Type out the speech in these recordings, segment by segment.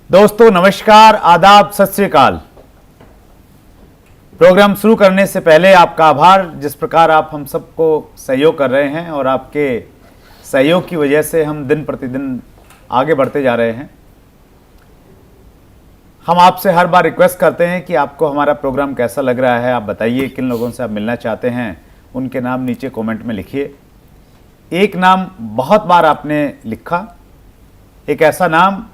दोस्तों नमस्कार, आदाब, सत श्री अकाल। प्रोग्राम शुरू करने से पहले आपका आभार, जिस प्रकार आप हम सबको सहयोग कर रहे हैं और आपके सहयोग की वजह से हम दिन प्रतिदिन आगे बढ़ते जा रहे हैं। हम आपसे हर बार रिक्वेस्ट करते हैं कि आपको हमारा प्रोग्राम कैसा लग रहा है। आप बताइए किन लोगों से आप मिलना चाहते हैं, उनके नाम नीचे कमेंट में लिखिए। एक नाम बहुत बार आपने लिखा, एक ऐसा नाम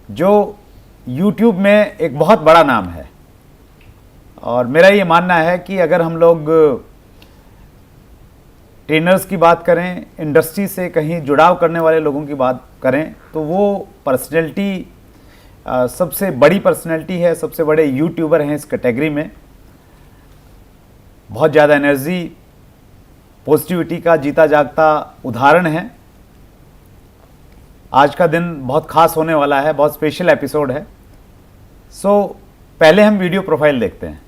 जो YouTube में एक बहुत बड़ा नाम है, और मेरा ये मानना है कि अगर हम लोग ट्रेनर्स की बात करें, इंडस्ट्री से कहीं जुड़ाव करने वाले लोगों की बात करें, तो वो पर्सनैलिटी सबसे बड़ी पर्सनैलिटी है, सबसे बड़े यूट्यूबर हैं इस कैटेगरी में। बहुत ज़्यादा एनर्जी, पॉजिटिविटी का जीता जागता उदाहरण है। आज का दिन बहुत खास होने वाला है, बहुत स्पेशल एपिसोड है। पहले हम वीडियो प्रोफाइल देखते हैं।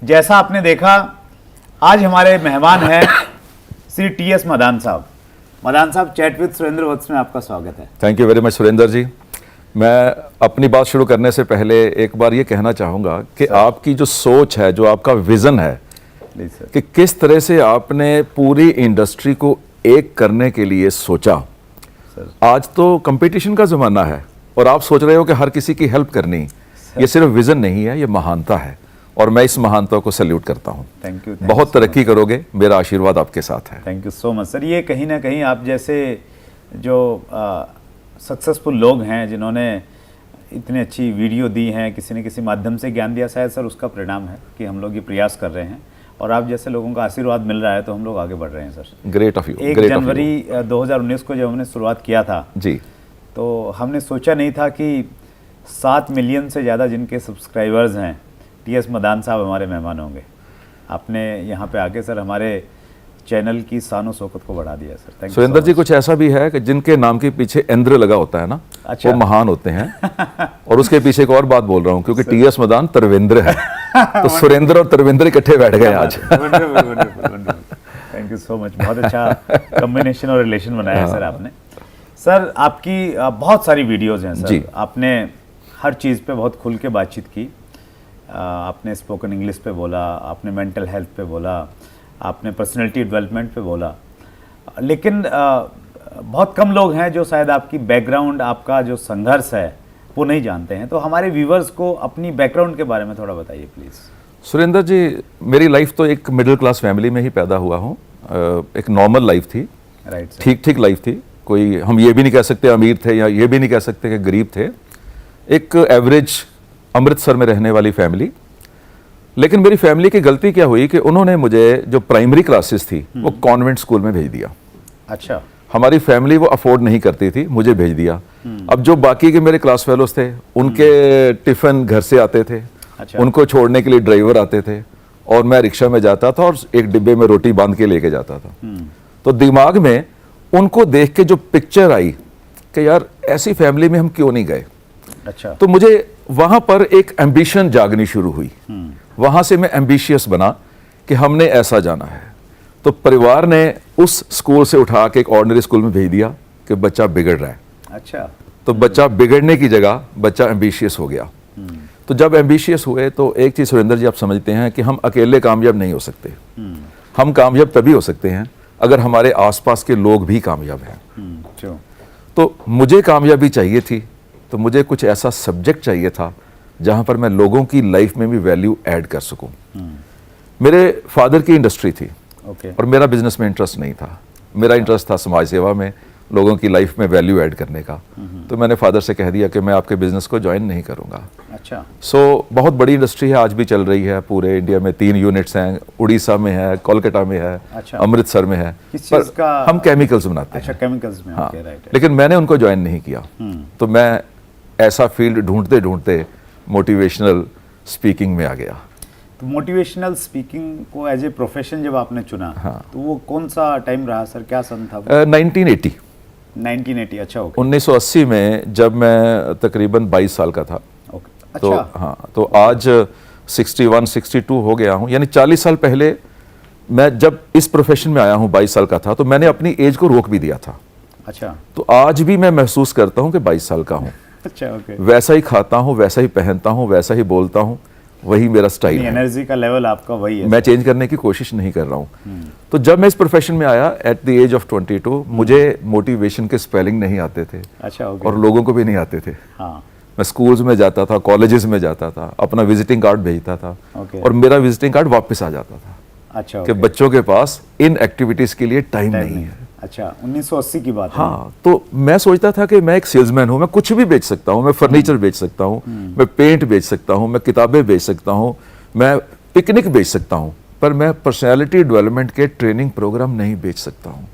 जैसा आपने देखा, आज हमारे मेहमान हैं श्री टी.एस. मदान साहब। मदान साहब, चैट विद सुरेंद्र वत्स में आपका स्वागत है। Thank you very much Surendra ji. मैं अपनी बात शुरू करने से पहले एक बार ये कहना चाहूँगा कि आपकी जो सोच है, जो आपका विज़न है कि किस तरह से आपने पूरी इंडस्ट्री को एक करने के लिए सोचा। आज तो कंपटीशन का ज़माना है और आप सोच रहे हो कि हर किसी की हेल्प करनी, ये सिर्फ विज़न नहीं है, ये महानता है, और मैं इस महानता को सैल्यूट करता हूँ। Thank you. बहुत तरक्की करोगे, मेरा आशीर्वाद आपके साथ है। Thank you so much sir. ये कहीं ना कहीं आप जैसे जो सक्सेसफुल लोग हैं, जिन्होंने इतनी अच्छी वीडियो दी हैं, किसी न किसी माध्यम से ज्ञान दिया, शायद सर उसका परिणाम है कि हम लोग ये प्रयास कर रहे हैं और आप जैसे लोगों का आशीर्वाद मिल रहा है, तो हम लोग आगे बढ़ रहे हैं सर। Great of you. 1 जनवरी 2019 को जब हमने शुरुआत किया था जी, तो हमने सोचा नहीं था कि 7 मिलियन से ज़्यादा जिनके सब्सक्राइबर्स हैं, टी.एस. मदान साहब हमारे मेहमान होंगे। आपने यहाँ पे आके सर हमारे चैनल की शान शौकत को बढ़ा दिया सर। थैंक यू सुरेंद्र जी। कुछ ऐसा भी है कि जिनके नाम के पीछे इंद्र लगा होता है ना, अच्छा। वो महान होते हैं। और उसके पीछे एक और बात बोल रहा हूँ, क्योंकि टी.एस. मदान तरविंद्र है, तो सुरेंद्र और तरविंद्र इकट्ठे बैठ गए आज। Thank you so much. बहुत अच्छा कॉम्बिनेशन और रिलेशन बनाया है सर आपने। सर आपकी बहुत सारी वीडियोज़ हैं सर, आपने हर चीज़ पे बहुत खुल के बातचीत की। आपने स्पोकन इंग्लिश पे बोला, आपने मेंटल हेल्थ पे बोला, आपने पर्सनालिटी डेवलपमेंट पे बोला, लेकिन बहुत कम लोग हैं जो शायद आपकी बैकग्राउंड, आपका जो संघर्ष है वो नहीं जानते हैं। तो हमारे व्यूवर्स को अपनी बैकग्राउंड के बारे में थोड़ा बताइए प्लीज़। सुरेंद्र जी, मेरी लाइफ तो एक मिडिल क्लास फैमिली में ही पैदा हुआ हूँ। एक नॉर्मल लाइफ थी, राइट, ठीक ठीक लाइफ थी। कोई हम ये भी नहीं कह सकते अमीर थे, या ये भी नहीं कह सकते कि गरीब थे। एक एवरेज अमृतसर में रहने वाली फैमिली। लेकिन मेरी फैमिली की गलती क्या हुई कि उन्होंने मुझे जो प्राइमरी क्लासेस थी वो कॉन्वेंट स्कूल में भेज दिया। अच्छा। हमारी फैमिली वो अफोर्ड नहीं करती थी, मुझे भेज दिया। अब जो बाकी के मेरे क्लास फेलोज थे, उनके टिफ़िन घर से आते थे। अच्छा। उनको छोड़ने के लिए ड्राइवर आते थे और मैं रिक्शा में जाता था और एक डिब्बे में रोटी बांध के लेके जाता था। तो दिमाग में उनको देख के जो पिक्चर आई कि यार ऐसी फैमिली में हम क्यों नहीं गए। अच्छा। तो मुझे वहां पर एक एम्बिशन जागनी शुरू हुई। वहां से मैं एम्बिशियस बना कि हमने ऐसा जाना है। तो परिवार ने उस स्कूल से उठा के एक ऑर्डिनरी स्कूल में भेज दिया कि बच्चा बिगड़ रहा है। अच्छा। तो बच्चा बिगड़ने की जगह बच्चा एम्बिशियस हो गया। तो जब एम्बिशियस हुए तो एक चीज़ सुरेंद्र जी आप समझते हैं कि हम अकेले कामयाब नहीं हो सकते। हम कामयाब तभी हो सकते हैं अगर हमारे आसपास के लोग भी कामयाब हैं। तो मुझे कामयाबी चाहिए थी, तो मुझे कुछ ऐसा सब्जेक्ट चाहिए था जहां पर मैं लोगों की लाइफ में भी वैल्यू ऐड कर सकूं। मेरे फादर की इंडस्ट्री थी ओके। और मेरा बिजनेस में इंटरेस्ट नहीं था, मेरा इंटरेस्ट था समाज सेवा में, लोगों की लाइफ में वैल्यू ऐड करने का। तो मैंने फादर से कह दिया कि मैं आपके बिजनेस को ज्वाइन नहीं करूंगा। अच्छा। सो बहुत बड़ी इंडस्ट्री है, आज भी चल रही है, पूरे इंडिया में 3 यूनिट्स हैं, उड़ीसा में है, कोलकाता में है, अच्छा। अमृतसर में है। किस चीज़ का? हम केमिकल्स बनाते अच्छा, हैं। केमिकल्स में। हाँ, ओके, राइट। लेकिन मैंने उनको ज्वाइन नहीं किया। तो मैं ऐसा फील्ड ढूंढते ढूंढते मोटिवेशनल स्पीकिंग में आ गया। तो मोटिवेशनल स्पीकिंग को एज ए प्रोफेशन जब आपने चुना, तो वो कौन सा टाइम रहा सर, क्या सन था वो? 1980 1980। अच्छा, ओके। 1980 में जब मैं तकरीबन 22 साल का था। ओके। तो अच्छा। हाँ, तो आज 61 62 हो गया हूँ, यानी 40 साल पहले मैं जब इस प्रोफेशन में आया हूँ, 22 साल का था, तो मैंने अपनी एज को रोक भी दिया था। अच्छा। तो आज भी मैं महसूस करता हूँ कि 22 साल का हूँ। अच्छा, ओके। वैसा ही खाता हूँ, वैसा ही पहनता हूँ, वैसा ही बोलता हूँ, वही मेरा स्टाइल है। एनर्जी का लेवल आपका वही है। मैं चेंज करने की कोशिश नहीं कर रहा हूँ। तो जब मैं इस प्रोफेशन में आया एट द एज ऑफ 22, मुझे मोटिवेशन के स्पेलिंग नहीं आते थे। अच्छा, ओके। और लोगों को भी नहीं आते थे। हाँ। मैं स्कूल्स में जाता था, कॉलेजेस में जाता था, अपना विजिटिंग कार्ड भेजता था, ओके। और मेरा विजिटिंग कार्ड वापस आ जाता था अच्छा, कि ओके। बच्चों के पास इन एक्टिविटीज के लिए टाइम नहीं है। अच्छा, 1980 की बात है। हाँ, तो मैं सोचता था कि मैं एक सेल्समैन हूँ, मैं कुछ भी बेच सकता हूँ, मैं फर्नीचर बेच सकता हूँ, मैं पेंट बेच सकता हूँ, मैं किताबें बेच सकता हूँ, मैं पिकनिक बेच सकता हूँ, पर मैं पर्सनैलिटी डेवलपमेंट के ट्रेनिंग प्रोग्राम नहीं बेच सकता हूँ।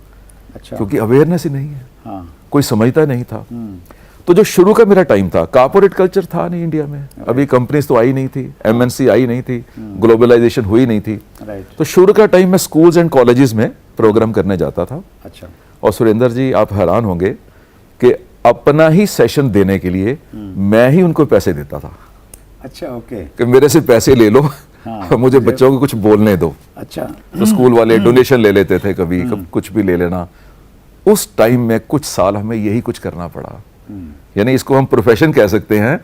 अच्छा। क्योंकि अवेयरनेस ही नहीं है, हाँ। कोई समझता नहीं था। तो जो शुरू का मेरा टाइम था, कॉर्पोरेट कल्चर था नहीं इंडिया में, अभी कंपनीज तो आई नहीं थी, एमएनसी आई नहीं थी, ग्लोबलाइजेशन हुई नहीं थी। राइट। तो शुरू का टाइम मैं स्कूल्स एंड कॉलेजेस में प्रोग्राम करने जाता था। अच्छा। और सुरेंद्र जी, आप हैरान होंगे कि अपना ही सेशन देने के लिए मैं ही उनको पैसे देता था। अच्छा, ओके। कि मेरे से पैसे ले लो, हाँ, मुझे बच्चों को कुछ बोलने दो। अच्छा। तो स्कूल वाले डोनेशन ले लेते थे, कभी कुछ भी ले लेना। उस टाइम में कुछ साल हमें यही कुछ करना पड़ा। यानी इसको हम प्रोफेशन कह सकते हैं।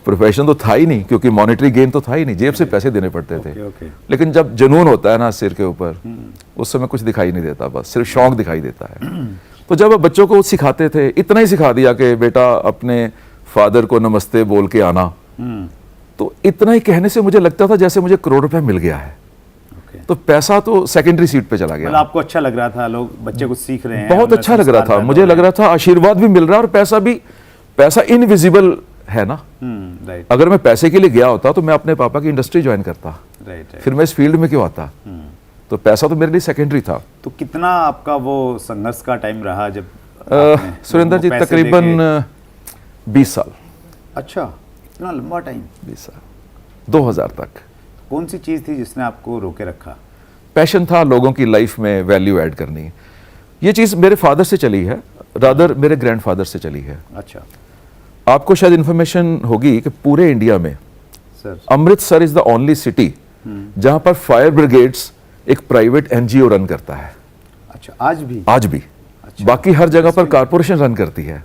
प्रोफेशन तो था ही नहीं, क्योंकि मॉनेटरी गेन तो था ही नहीं, जेब से पैसे देने पड़ते थे। ओके। लेकिन जब जुनून होता है ना सिर के ऊपर, उस समय कुछ दिखाई नहीं देता, बस सिर्फ शौक दिखाई देता है। तो जब अब बच्चों को सिखाते थे, इतना ही सिखा दिया कि बेटा अपने फादर को नमस्ते बोल के आना, तो इतना ही कहने से मुझे लगता था जैसे मुझे करोड़ रुपया मिल गया है। तो पैसा तो सेकेंडरी सीट पे चला गया। मतलब आपको अच्छा लग रहा था, लोग बच्चे कुछ सीख रहे हैं, बहुत अच्छा लग रहा था, मुझे लग रहा था आशीर्वाद भी मिल रहा है, और पैसा भी, पैसा इनविजिबल है ना। राइट। अगर मैं पैसे के लिए गया होता तो मैं अपने पापा की इंडस्ट्री ज्वाइन करता, राइट। फिर मैं इस फील्ड में क्यों आता। तो पैसा तो मेरे लिए सेकेंडरी था। तो कितना आपका वो संघर्ष का टाइम रहा जब सुरेंद्र जी, तकरीबन 20 साल। अच्छा, इतना लंबा टाइम। 20 साल, 2000 तक। कौन सी चीज थी जिसने आपको रोके रखा? पैशन था लोगों की लाइफ में वैल्यू ऐड करनी। ये चीज़ मेरे फादर से चली है, रादर मेरे ग्रैंडफादर से चली है। अच्छा। आपको शायद इन्फॉर्मेशन होगी कि पूरे इंडिया में sir, Amritsar is the only city जहां पर फायर ब्रिगेड्स एक प्राइवेट एनजीओ रन करता है। अच्छा, आज भी? आज भी। अच्छा। बाकी हर जगह पर कारपोरेशन रन करती है,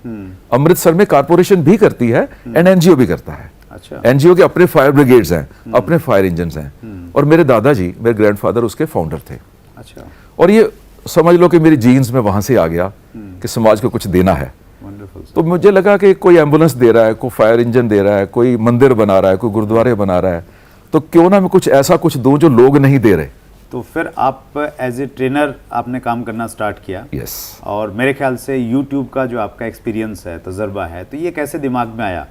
अमृतसर में कारपोरेशन भी करती है एंड एनजीओ भी करता है। अच्छा। एनजीओ के अपने फायर ब्रिगेड्स हैं, अपने फायर इंजन हैं, और मेरे दादाजी, मेरे ग्रैंडफादर उसके फाउंडर थे। अच्छा। और ये समझ लो कि मेरी जीन्स में वहां से आ गया कि समाज को कुछ देना है। वंडरफुल। तो मुझे लगा कि कोई एम्बुलेंस दे रहा है, कोई फायर इंजन दे रहा है, कोई मंदिर बना रहा है, कोई गुरुद्वारे बना रहा है, तो क्यों ना मैं कुछ ऐसा कुछ दूं जो लोग नहीं दे रहे। तो फिर आप एज ए ट्रेनर आपने काम करना स्टार्ट किया। यस। और मेरे ख्याल से यूट्यूब का जो आपका एक्सपीरियंस है, तजर्बा है, तो ये कैसे दिमाग में आया?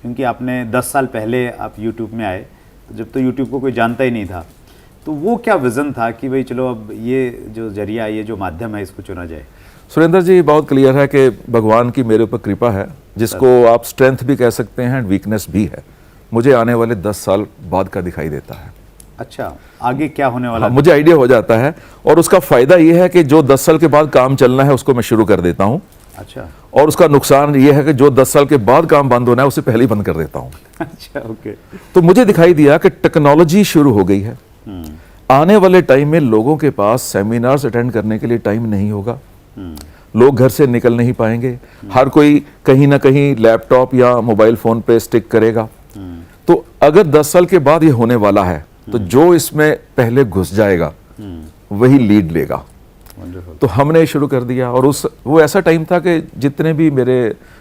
क्योंकि आपने 10 साल पहले आप यूट्यूब में आए, तो जब तो यूट्यूब को कोई जानता ही नहीं था, तो वो क्या विज़न था कि भाई चलो अब ये जो जरिया, ये जो माध्यम है, इसको चुना जाए? सुरेंद्र जी, बहुत क्लियर है कि भगवान की मेरे ऊपर कृपा है, जिसको आप स्ट्रेंथ भी कह सकते हैं एंड वीकनेस भी है। मुझे आने वाले 10 साल बाद का दिखाई देता है। अच्छा, आगे क्या होने वाला? हाँ, मुझे आइडिया हो जाता है, और उसका फायदा ये है कि जो 10 साल के बाद काम चलना है उसको मैं शुरू कर देता हूँ। अच्छा। और उसका नुकसान ये है कि जो 10 साल के बाद काम बंद होना है उसे पहले ही बंद कर देता हूँ। अच्छा, ओके। तो मुझे दिखाई दिया कि टेक्नोलॉजी शुरू हो गई है। आने वाले टाइम में लोगों के पास सेमिनार्स अटेंड करने के लिए टाइम नहीं होगा, लोग घर से निकल नहीं पाएंगे, हर कोई कहीं ना कहीं लैपटॉप या मोबाइल फोन पे स्टिक करेगा। तो अगर 10 साल के बाद ये होने वाला है, तो जो इसमें पहले घुस जाएगा वही लीड लेगा। वंडरफुल। तो हमने शुरू कर दिया, और वो ऐसा टाइम था कि जितने भी मेरे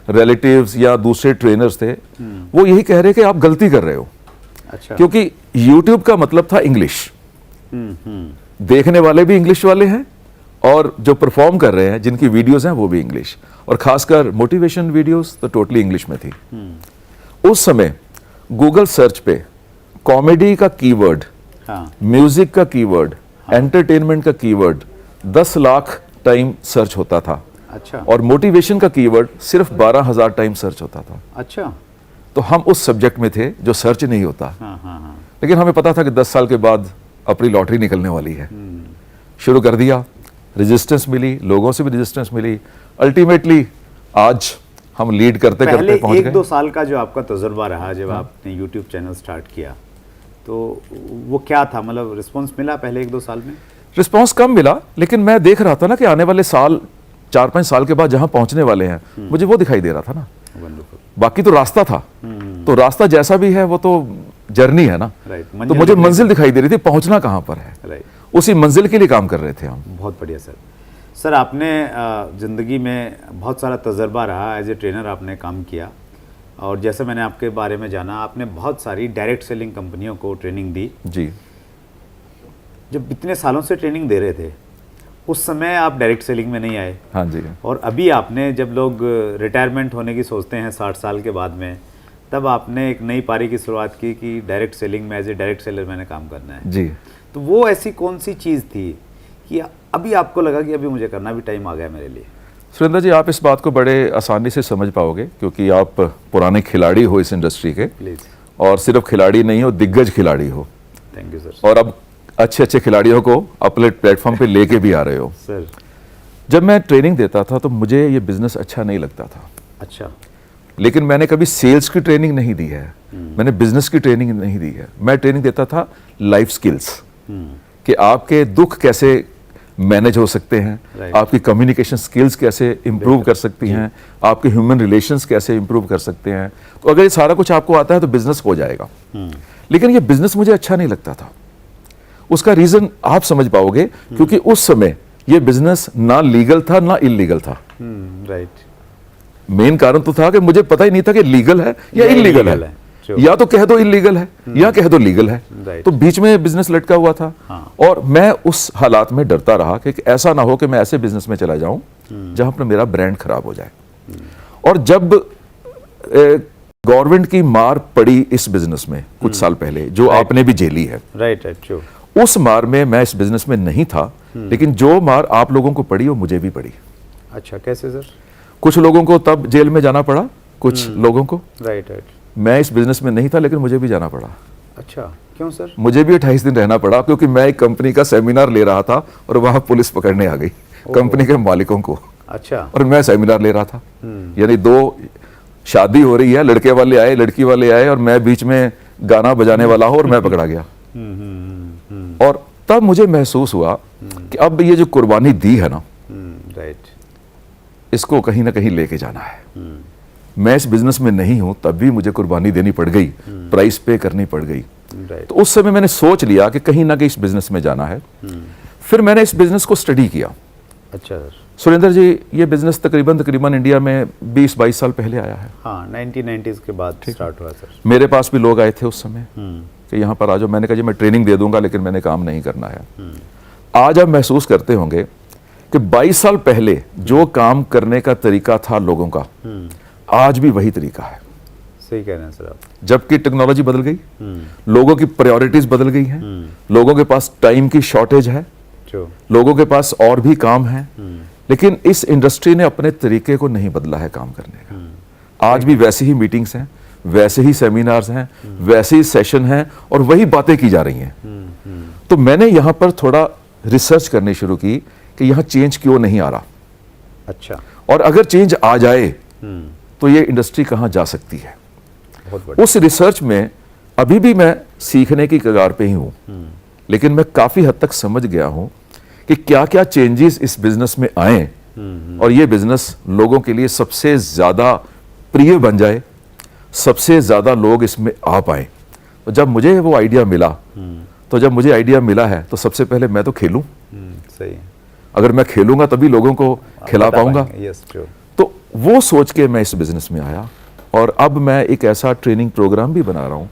रिलेटिव्स या दूसरे ट्रेनर्स थे, वो यही कह रहे कि आप गलती कर रहे हो। अच्छा। क्योंकि YouTube का मतलब था इंग्लिश। देखने वाले भी इंग्लिश वाले हैं और जो परफॉर्म कर रहे हैं, जिनकी वीडियोस हैं वो भी इंग्लिश, और खासकर मोटिवेशन वीडियोस तो टोटली इंग्लिश में थी। उस समय गूगल सर्च पे कॉमेडी का कीवर्ड, म्यूजिक का कीवर्ड, एंटरटेनमेंट का कीवर्ड 10 लाख टाइम सर्च होता था। अच्छा। और मोटिवेशन का कीवर्ड सिर्फ 12,000 टाइम सर्च होता था। अच्छा। तो हम उस सब्जेक्ट में थे जो सर्च नहीं होता। हाँ। लेकिन हमें पता था कि 10 साल के बाद अपनी लॉटरी निकलने वाली है। शुरू कर दिया, रेजिस्टेंस मिली, लोगों से भी रेजिस्टेंस मिली, अल्टीमेटली आज हम लीड करते करते पहुंच गए। 1-2 साल का जो आपका तजुर्बा रहा जब आपने यूट्यूब चैनल स्टार्ट किया, तो वो क्या था, मतलब रिस्पॉन्स मिला पहले 1-2 साल में? रिस्पॉन्स कम मिला, लेकिन मैं देख रहा था ना कि आने वाले साल 4-5 साल के बाद जहां पहुंचने वाले हैं, मुझे वो दिखाई दे रहा था ना। बाकी तो रास्ता था, तो रास्ता जैसा भी है वो तो जर्नी है ना। तो मुझे मंजिल दिखाई दे रही थी, पहुंचना कहां पर है, उसी मंजिल के लिए काम कर रहे थे हम। बहुत बढ़िया सर। सर आपने ज़िंदगी में बहुत सारा तजर्बा रहा, एज ए ट्रेनर आपने काम किया, और जैसे मैंने आपके बारे में जाना, आपने बहुत सारी डायरेक्ट सेलिंग कंपनियों को ट्रेनिंग दी। जी। जब इतने सालों से ट्रेनिंग दे रहे थे, उस समय आप डायरेक्ट सेलिंग में नहीं आए। हाँ जी। और अभी आपने, जब लोग रिटायरमेंट होने की सोचते हैं 60 साल के बाद में, तब आपने एक नई पारी की शुरुआत की कि डायरेक्ट सेलिंग में एज ए डायरेक्ट सेलर मैंने काम करना है। जी। तो वो ऐसी कौन सी चीज़ थी कि अभी आपको लगा कि अभी मुझे करना भी टाइम आ गया मेरे लिए? सुरेंद्र जी, आप इस बात को बड़े आसानी से समझ पाओगे क्योंकि आप पुराने खिलाड़ी हो इस इंडस्ट्री के। प्लीज़। और सिर्फ खिलाड़ी नहीं हो, दिग्गज खिलाड़ी हो। Thank you sir. और अब अच्छे अच्छे खिलाड़ियों को अपने प्लेटफॉर्म पे लेके भी आ रहे हो। सर, जब मैं ट्रेनिंग देता था तो मुझे ये बिजनेस अच्छा नहीं लगता था। अच्छा। लेकिन मैंने कभी सेल्स की ट्रेनिंग नहीं दी है, मैंने बिजनेस की ट्रेनिंग नहीं दी है। मैं ट्रेनिंग देता था लाइफ स्किल्स, कि आपके दुख कैसे मैनेज हो सकते हैं, आपकी कम्युनिकेशन स्किल्स कैसे इंप्रूव कर सकती हैं, आपके ह्यूमन रिलेशंस कैसे इंप्रूव कर सकते हैं। तो अगर ये सारा कुछ आपको आता है तो बिजनेस हो जाएगा। लेकिन ये बिजनेस मुझे अच्छा नहीं लगता था। उसका रीजन आप समझ पाओगे, क्योंकि उस समय ये बिजनेस ना लीगल था ना इलीगल था। राइट। मेन कारण तो था कि मुझे पता ही नहीं था कि लीगल है या इलीगल है। या तो कह दो इलीगल है या कह दो लीगल है। तो बीच में बिजनेस लटका हुआ था। और मैं उस हालात में डरता रहा कि ऐसा ना हो कि मैं ऐसे बिजनेस में चला जाऊं जहां पर मेरा ब्रांड खराब हो जाए। और जब गवर्नमेंट की मार पड़ी इस बिजनेस में कुछ साल पहले, जो आपने भी झेली है, राइट, उस मार में मैं इस बिजनेस में नहीं था, लेकिन जो मार आप लोगों को पड़ी वो मुझे भी पड़ी। अच्छा, कैसे सर? कुछ लोगों को तब जेल में जाना पड़ा, कुछ लोगों को। राइट। मैं इस बिजनेस में नहीं था लेकिन मुझे भी जाना पड़ा। अच्छा, क्यों सर? मुझे भी 28 दिन रहना पड़ा, क्योंकि मैं एक कंपनी का सेमिनार ले रहा था और वहां पुलिस पकड़ने आ गई कंपनी के मालिकों को। अच्छा। और मैं सेमिनार ले रहा था, यानी 2 शादी हो रही है, लड़के वाले आए, लड़की वाले आए, और मैं बीच में गाना बजाने वाला हूं और मैं पकड़ा गया। और तब मुझे महसूस हुआ कि अब ये जो कुर्बानी दी है ना, राइट, इसको कहीं ना कहीं लेके जाना है। मैं इस बिजनेस में नहीं हूं, तब भी मुझे कुर्बानी देनी पड़ गई, प्राइस पे करनी पड़ गई। तो उस समय मैंने सोच लिया कि कहीं ना कहीं इस बिजनेस में जाना है। फिर मैंने इस बिजनेस को स्टडी किया। अच्छा सर। सुरेंद्र जी, ये बिजनेस तकरीबन इंडिया में 20-22 साल पहले आया है। हाँ, 1990s के बाद स्टार्ट हुआ सर। मेरे पास भी लोग आए थे उस समय कि यहाँ पर आ जाओ। मैंने कहा जी मैं ट्रेनिंग दे दूंगा लेकिन मैंने काम नहीं करना है। आज आप महसूस करते होंगे कि 22 साल पहले जो काम करने का तरीका था लोगों का, आज भी वही तरीका है। सही कह रहे हैं सर आप। जबकि टेक्नोलॉजी बदल गई, लोगों की प्रायोरिटीज बदल गई हैं, लोगों के पास टाइम की शॉर्टेज है, लोगों के पास और भी काम है, लेकिन इस इंडस्ट्री ने अपने तरीके को नहीं बदला है काम करने का। आज भी वैसी ही मीटिंग्स हैं, वैसे ही सेमिनार्स हैं, वैसे ही सेशन हैं और वही बातें की जा रही हैं। तो मैंने यहाँ पर थोड़ा रिसर्च करनी शुरू की कि यहाँ चेंज क्यों नहीं आ रहा। अच्छा। और अगर चेंज आ जाए तो ये इंडस्ट्री कहाँ जा सकती है। उस रिसर्च में अभी भी मैं सीखने की कगार पे ही हूँ, लेकिन मैं काफी हद तक समझ गया हूँ कि क्या क्या चेंजेस इस बिजनेस में आए और ये बिजनेस लोगों के लिए सबसे ज्यादा प्रिय बन जाए, सबसे ज्यादा लोग इसमें आ पाए। तो जब मुझे वो आइडिया मिला है तो सबसे पहले मैं तो खेलूं। सही है। अगर मैं खेलूंगा तभी लोगों को खिला पाऊंगा। Yes, true. तो वो सोच के मैं इस बिजनेस में आया और अब मैं एक ऐसा ट्रेनिंग प्रोग्राम भी बना रहा हूं।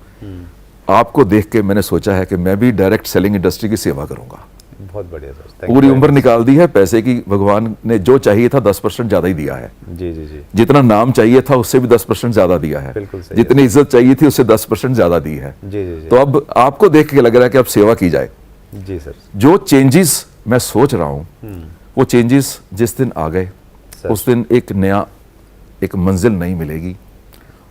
आपको देख के मैंने सोचा है कि मैं भी डायरेक्ट सेलिंग इंडस्ट्री की सेवा करूंगा। बहुत बढ़िया सर, पूरी उम्र निकाल दी है, पैसे की भगवान ने जो चाहिए था 10% ज्यादा ही दिया है। जी जी जी, जितना नाम चाहिए था उससे भी 10% ज्यादा दिया है, बिल्कुल सही जितनी इज्जत चाहिए थी उससे 10% ज्यादा दी है। जी जी जी, तो अब आपको देख के लग रहा है कि अब सेवा की जाए। जी सर, जो चेंजेस मैं सोच रहा हूँ वो चेंजेस जिस दिन आ गए उस दिन एक नया एक मंजिल नहीं मिलेगी,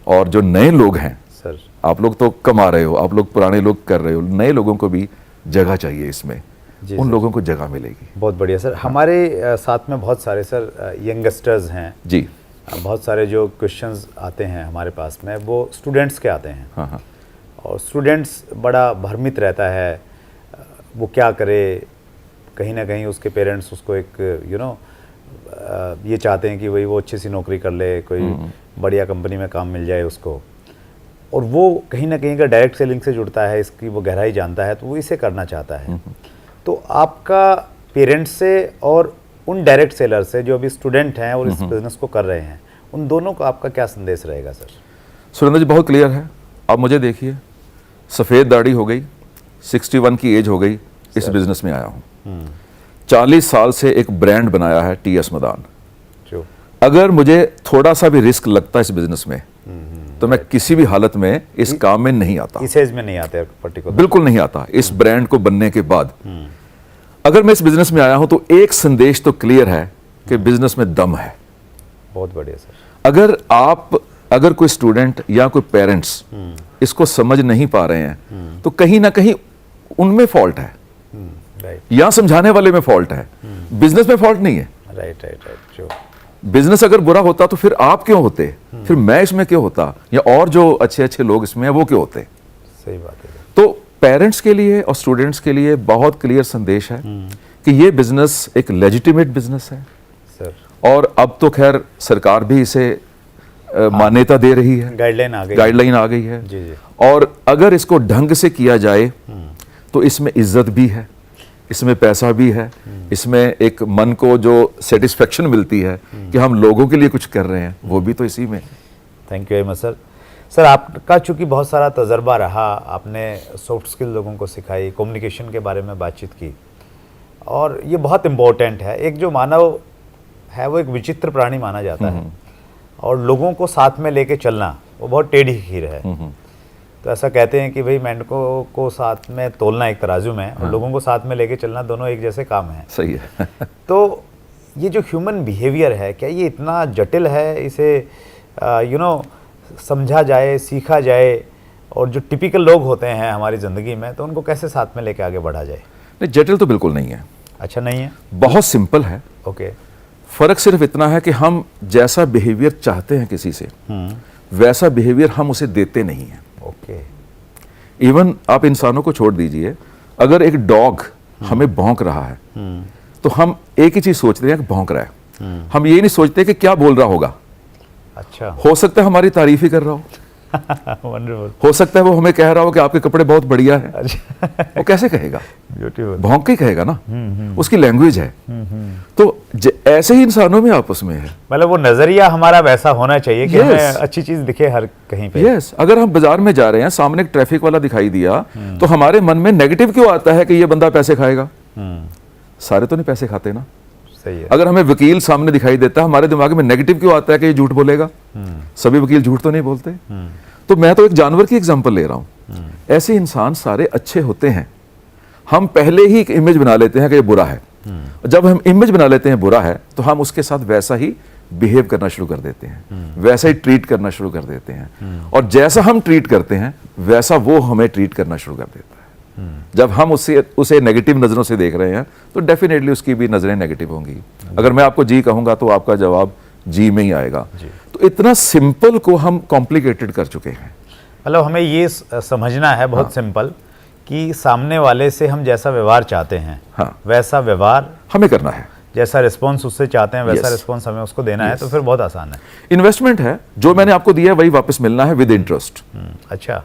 और जो नए लोग हैं सर, आप लोग तो कमा रहे हो, आप लोग पुराने लोग कर रहे हो, नए लोगों को भी जगह चाहिए इसमें, उन लोगों को जगह मिलेगी। बहुत बढ़िया सर। हमारे साथ में बहुत सारे सर यंगस्टर्स हैं जी, बहुत सारे जो क्वेश्चंस आते हैं हमारे पास में वो स्टूडेंट्स के आते हैं। हाँ हाँ, और स्टूडेंट्स बड़ा भ्रमित रहता है, वो क्या करे, कहीं ना कहीं उसके पेरेंट्स उसको एक ये चाहते हैं कि भाई वो अच्छी सी नौकरी कर ले, कोई बढ़िया कंपनी में काम मिल जाए उसको, और वो कहीं ना कहीं का डायरेक्ट सेलिंग से जुड़ता है, इसकी वो गहराई जानता है तो वो इसे करना चाहता है। तो आपका पेरेंट्स से और उन डायरेक्ट सेलर से जो अभी स्टूडेंट हैं और इस बिज़नेस को कर रहे हैं, उन दोनों का आपका क्या संदेश रहेगा सर? सुरेंद्र जी बहुत क्लियर है। आप मुझे देखिए, सफ़ेद दाढ़ी हो गई, 61 की एज हो गई, इस बिज़नेस में आया हूँ। 40 साल से एक ब्रांड बनाया है TS मदान। जो अगर मुझे थोड़ा सा भी रिस्क लगता है इस बिज़नेस में तो मैं किसी भी हालत में इस काम में नहीं आता, इस एज में नहीं आते पर्टिकुलर, बिल्कुल नहीं आता। इस ब्रांड को बनने के बाद अगर मैं इस बिजनेस में आया हूं तो एक संदेश तो क्लियर है कि बिजनेस में दम है। बहुत बढ़िया सर। अगर कोई स्टूडेंट या कोई पेरेंट्स इसको समझ नहीं पा रहे हैं तो कहीं ना कहीं उनमें फॉल्ट है, राइट, या समझाने वाले में फॉल्ट है, बिजनेस में फॉल्ट नहीं है। राइट राइट राइट, जो बिजनेस अगर बुरा होता तो फिर आप क्यों होते, फिर मैं इसमें क्यों होता, या और जो अच्छे अच्छे लोग इसमें हैं वो क्यों होते। सही बात है। तो पेरेंट्स के लिए और स्टूडेंट्स के लिए बहुत क्लियर संदेश है कि ये बिजनेस एक लेजिटिमेट बिजनेस है सर, और अब तो खैर सरकार भी इसे मान्यता दे रही है, गाइडलाइन आ गई है। जी जी, और अगर इसको ढंग से किया जाए तो इसमें इज्जत भी है, इसमें पैसा भी है, इसमें एक मन को जो सेटिस्फेक्शन मिलती है कि हम लोगों के लिए कुछ कर रहे हैं, वो भी तो इसी में। Thank you very much sir. Sir आपका चूँकि बहुत सारा तजर्बा रहा, आपने सॉफ्ट स्किल लोगों को सिखाई, कम्युनिकेशन के बारे में बातचीत की, और ये बहुत इम्पोर्टेंट है। एक जो मानव है वो एक विचित्र प्राणी माना जाता है, और लोगों को साथ में लेके चलना वो बहुत टेढ़ी खीर है। तो ऐसा कहते हैं कि भाई मेंढकों को साथ में तोलना एक तराजू में, और लोगों को साथ में लेके चलना दोनों एक जैसे काम है। सही है। तो ये जो ह्यूमन बिहेवियर है, क्या ये इतना जटिल है, इसे समझा जाए, सीखा जाए, और जो टिपिकल लोग होते हैं हमारी ज़िंदगी में तो उनको कैसे साथ में लेके आगे बढ़ा जाए? नहीं, जटिल तो बिल्कुल नहीं है। अच्छा, नहीं है, बहुत सिंपल है। ओके। फर्क सिर्फ इतना है कि हम जैसा बिहेवियर चाहते हैं किसी से वैसा बिहेवियर हम उसे देते नहीं हैं। ओके। इवन आप इंसानों को छोड़ दीजिए, अगर एक डॉग हमें भौंक रहा है तो हम एक ही चीज सोचते हैं कि भौंक रहा है, हम ये नहीं सोचते कि क्या बोल रहा होगा। अच्छा, हो सकता है हमारी तारीफ ही कर रहा हो, वंडरफुल। हो सकता है वो हमें कह रहा हो कि आपके कपड़े बहुत बढ़िया है। अच्छा, वो कैसे कहेगा? ब्यूटीफुल। भौंक के कहेगा ना, उसकी लैंग्वेज है। तो ऐसे ही इंसानों में आपस में है, मतलब वो नजरिया हमारा वैसा होना चाहिए कि हमें अच्छी चीज दिखे हर कहीं पे। यस, अगर हम बाजार में जा रहे हैं, सामने एक ट्रैफिक वाला दिखाई दिया तो हमारे मन में नेगेटिव क्यों आता है कि ये बंदा पैसे खाएगा? सारे तो नहीं पैसे खाते ना। सही है। अगर हमें वकील सामने दिखाई देता है, हमारे दिमाग में नेगेटिव क्यों आता है कि ये झूठ बोलेगा? सभी वकील झूठ तो नहीं बोलते। तो मैं तो एक जानवर की एग्जांपल ले रहा हूं। ऐसे इंसान सारे अच्छे होते हैं, हम पहले ही एक इमेज बना लेते हैं कि ये बुरा है। जब हम इमेज बना लेते हैं बुरा है तो हम उसके साथ वैसा ही बिहेव करना शुरू कर देते हैं, वैसा ही ट्रीट करना शुरू कर देते हैं, और जैसा हम ट्रीट करते हैं वैसा वो हमें ट्रीट करना शुरू कर देता है। जब हम उसे नेगेटिव नजरों से देख रहे हैं तो डेफिनेटली उसकी भी नजरें नेगेटिव होंगी। अगर मैं आपको जी कहूंगा तो आपका जवाब जी में ही आएगा। तो इतना सिंपल को हम कॉम्प्लिकेटेड कर चुके हैं। मतलब हमें ये समझना है बहुत सिंपल कि सामने वाले से हम जैसा व्यवहार चाहते हैं वैसा व्यवहार हमें करना है, जैसा रिस्पॉन्स उससे चाहते हैं वैसा रिस्पॉन्स हमें उसको देना है। तो फिर बहुत आसान है। इन्वेस्टमेंट है, जो मैंने आपको दिया है वही वापस मिलना है विद इंटरेस्ट। अच्छा,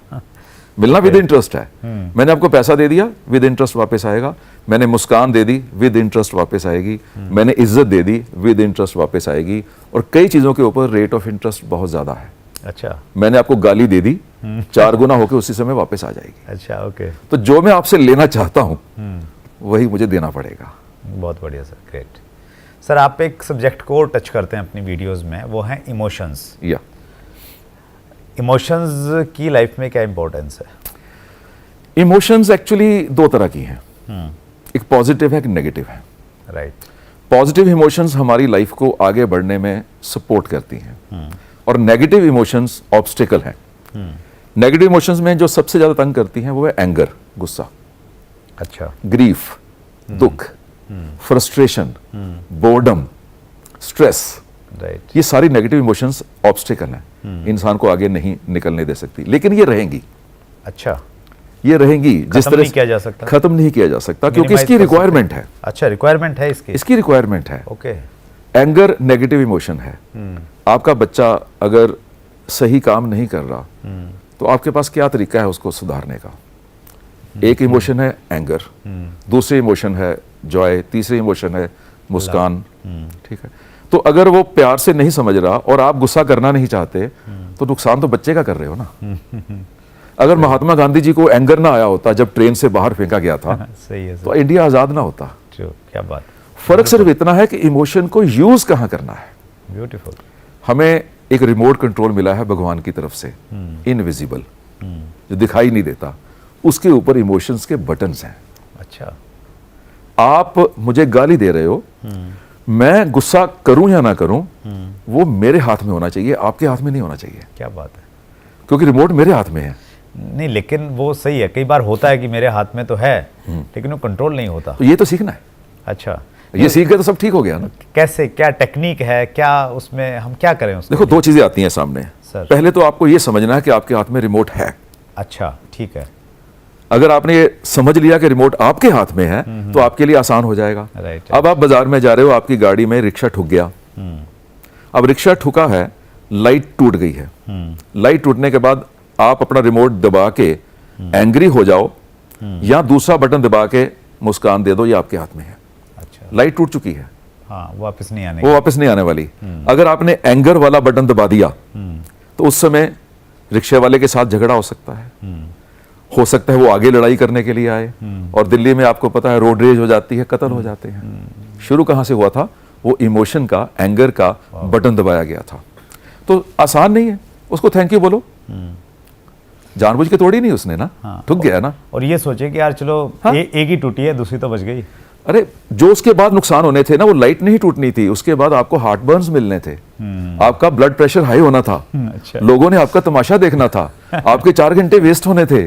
मिलना विद इंटरेस्ट है। मैंने आपको पैसा दे दिया, विद इंटरेस्ट वापस आएगा। मैंने मुस्कान दे दी, विद इंटरेस्ट वापस आएगी। मैंने इज्जत दे दी, विद इंटरेस्ट वापस आएगी। और कई चीजों के ऊपर रेट ऑफ इंटरेस्ट बहुत ज्यादा है। अच्छा, मैंने आपको गाली दे दी, 4 गुना होकर उसी समय वापस आ जाएगी। अच्छा, ओके। तो जो मैं आपसे लेना चाहता हूं वही मुझे देना पड़ेगा। बहुत बढ़िया सर, ग्रेट। सर आप एक सब्जेक्ट को और टच करते हैं अपनी वीडियोस में, वो है इमोशंस। या इमोशंस की लाइफ में क्या इंपॉर्टेंस है? इमोशंस एक्चुअली दो तरह की हैं, एक पॉजिटिव है, एक नेगेटिव है। राइट। पॉजिटिव इमोशंस हमारी लाइफ को आगे बढ़ने में सपोर्ट करती हैं और नेगेटिव इमोशंस ऑब्स्टिकल हैं। नेगेटिव इमोशंस में जो सबसे ज्यादा तंग करती हैं वो है एंगर, गुस्सा, अच्छा, ग्रीफ, दुख, फ्रस्ट्रेशन, बोर्डम, स्ट्रेस। राइट। ये सारी नेगेटिव इमोशंस ऑब्स्टिकल हैं, इंसान को आगे नहीं निकलने दे सकती, लेकिन ये रहेंगी। अच्छा, ये रहेंगी जिस खत्म तरह नहीं किया जा सकता? खत्म नहीं किया जा सकता क्योंकि Minimize इसकी कर सकते रिक्वायरमेंट है। अच्छा, रिक्वायरमेंट है इसकी? इसकी रिक्वायरमेंट है। ओके। एंगर नेगेटिव इमोशन है। आपका बच्चा अगर सही काम नहीं कर रहा तो आपके पास क्या तरीका है उसको सुधारने का? एक इमोशन है एंगर, दूसरी इमोशन है जॉय, तीसरी इमोशन है मुस्कान। ठीक है, तो अगर वो प्यार से नहीं समझ रहा और आप गुस्सा करना नहीं चाहते तो नुकसान तो बच्चे का कर रहे हो ना। अगर महात्मा गांधी जी को एंगर ना आया होता जब ट्रेन से बाहर फेंका गया था सही है तो इंडिया आजाद ना होता। क्या बात। फर्क सिर्फ इतना है कि इमोशन को यूज कहां करना है। ब्यूटीफुल। हमें एक रिमोट कंट्रोल मिला है भगवान की तरफ से, इनविजिबल, जो दिखाई नहीं देता, उसके ऊपर इमोशंस के बटन्स हैं। अच्छा। आप मुझे गाली दे रहे हो, मैं गुस्सा करूं या ना करूं वो मेरे हाथ में होना चाहिए, आपके हाथ में नहीं होना चाहिए। क्या बात है। क्योंकि रिमोट मेरे हाथ में है। नहीं, लेकिन वो सही है, कई बार होता है कि मेरे हाथ में तो है लेकिन वो कंट्रोल नहीं होता। तो ये तो सीखना है। अच्छा, ये सीख गए तो सब ठीक हो गया ना। कैसे, क्या टेक्निक है, क्या उसमें हम क्या करें उसमें? देखो, दो चीजें आती हैं सामने। सर। पहले तो आपको ये समझना है कि आपके हाथ में रिमोट है। अच्छा, ठीक है। अगर आपने ये समझ लिया कि रिमोट आपके हाथ में है तो आपके लिए आसान हो जाएगा। राइट। अब आप बाजार में जा रहे हो, आपकी गाड़ी में रिक्शा ठुक गया। अब रिक्शा ठुका है, लाइट टूट गई है। लाइट टूटने के बाद आप अपना रिमोट दबा के एंग्री हो जाओ या दूसरा बटन दबा के मुस्कान दे दो, ये आपके हाथ में है। अच्छा। लाइट टूट चुकी है, हाँ, वापस नहीं आने वो वापस नहीं आने वाली। अगर आपने एंगर वाला बटन दबा दिया तो उस समय रिक्शे वाले के साथ झगड़ा हो सकता है। हो सकता है वो आगे लड़ाई करने के लिए आए और दिल्ली में आपको पता है रोड रेज हो जाती है, कत्ल हो जाते हैं। शुरू कहां से हुआ था? वो इमोशन का, एंगर का बटन दबाया गया था। तो आसान नहीं है, उसको थैंक यू बोलो। जानबूझ के तोड़ी नहीं उसने ना, ठुक गया ना। और ये सोचे कि यार चलो, हाँ? एक ही टूटी है, दूसरी तो बच गई। अरे, जो उसके बाद नुकसान होने थे ना, वो लाइट नहीं टूटनी थी, उसके बाद आपको हार्ट बर्न्स मिलने थे, आपका ब्लड प्रेशर हाई होना था, अच्छा। लोगों ने आपका तमाशा देखना था, आपके 4 घंटे वेस्ट होने थे।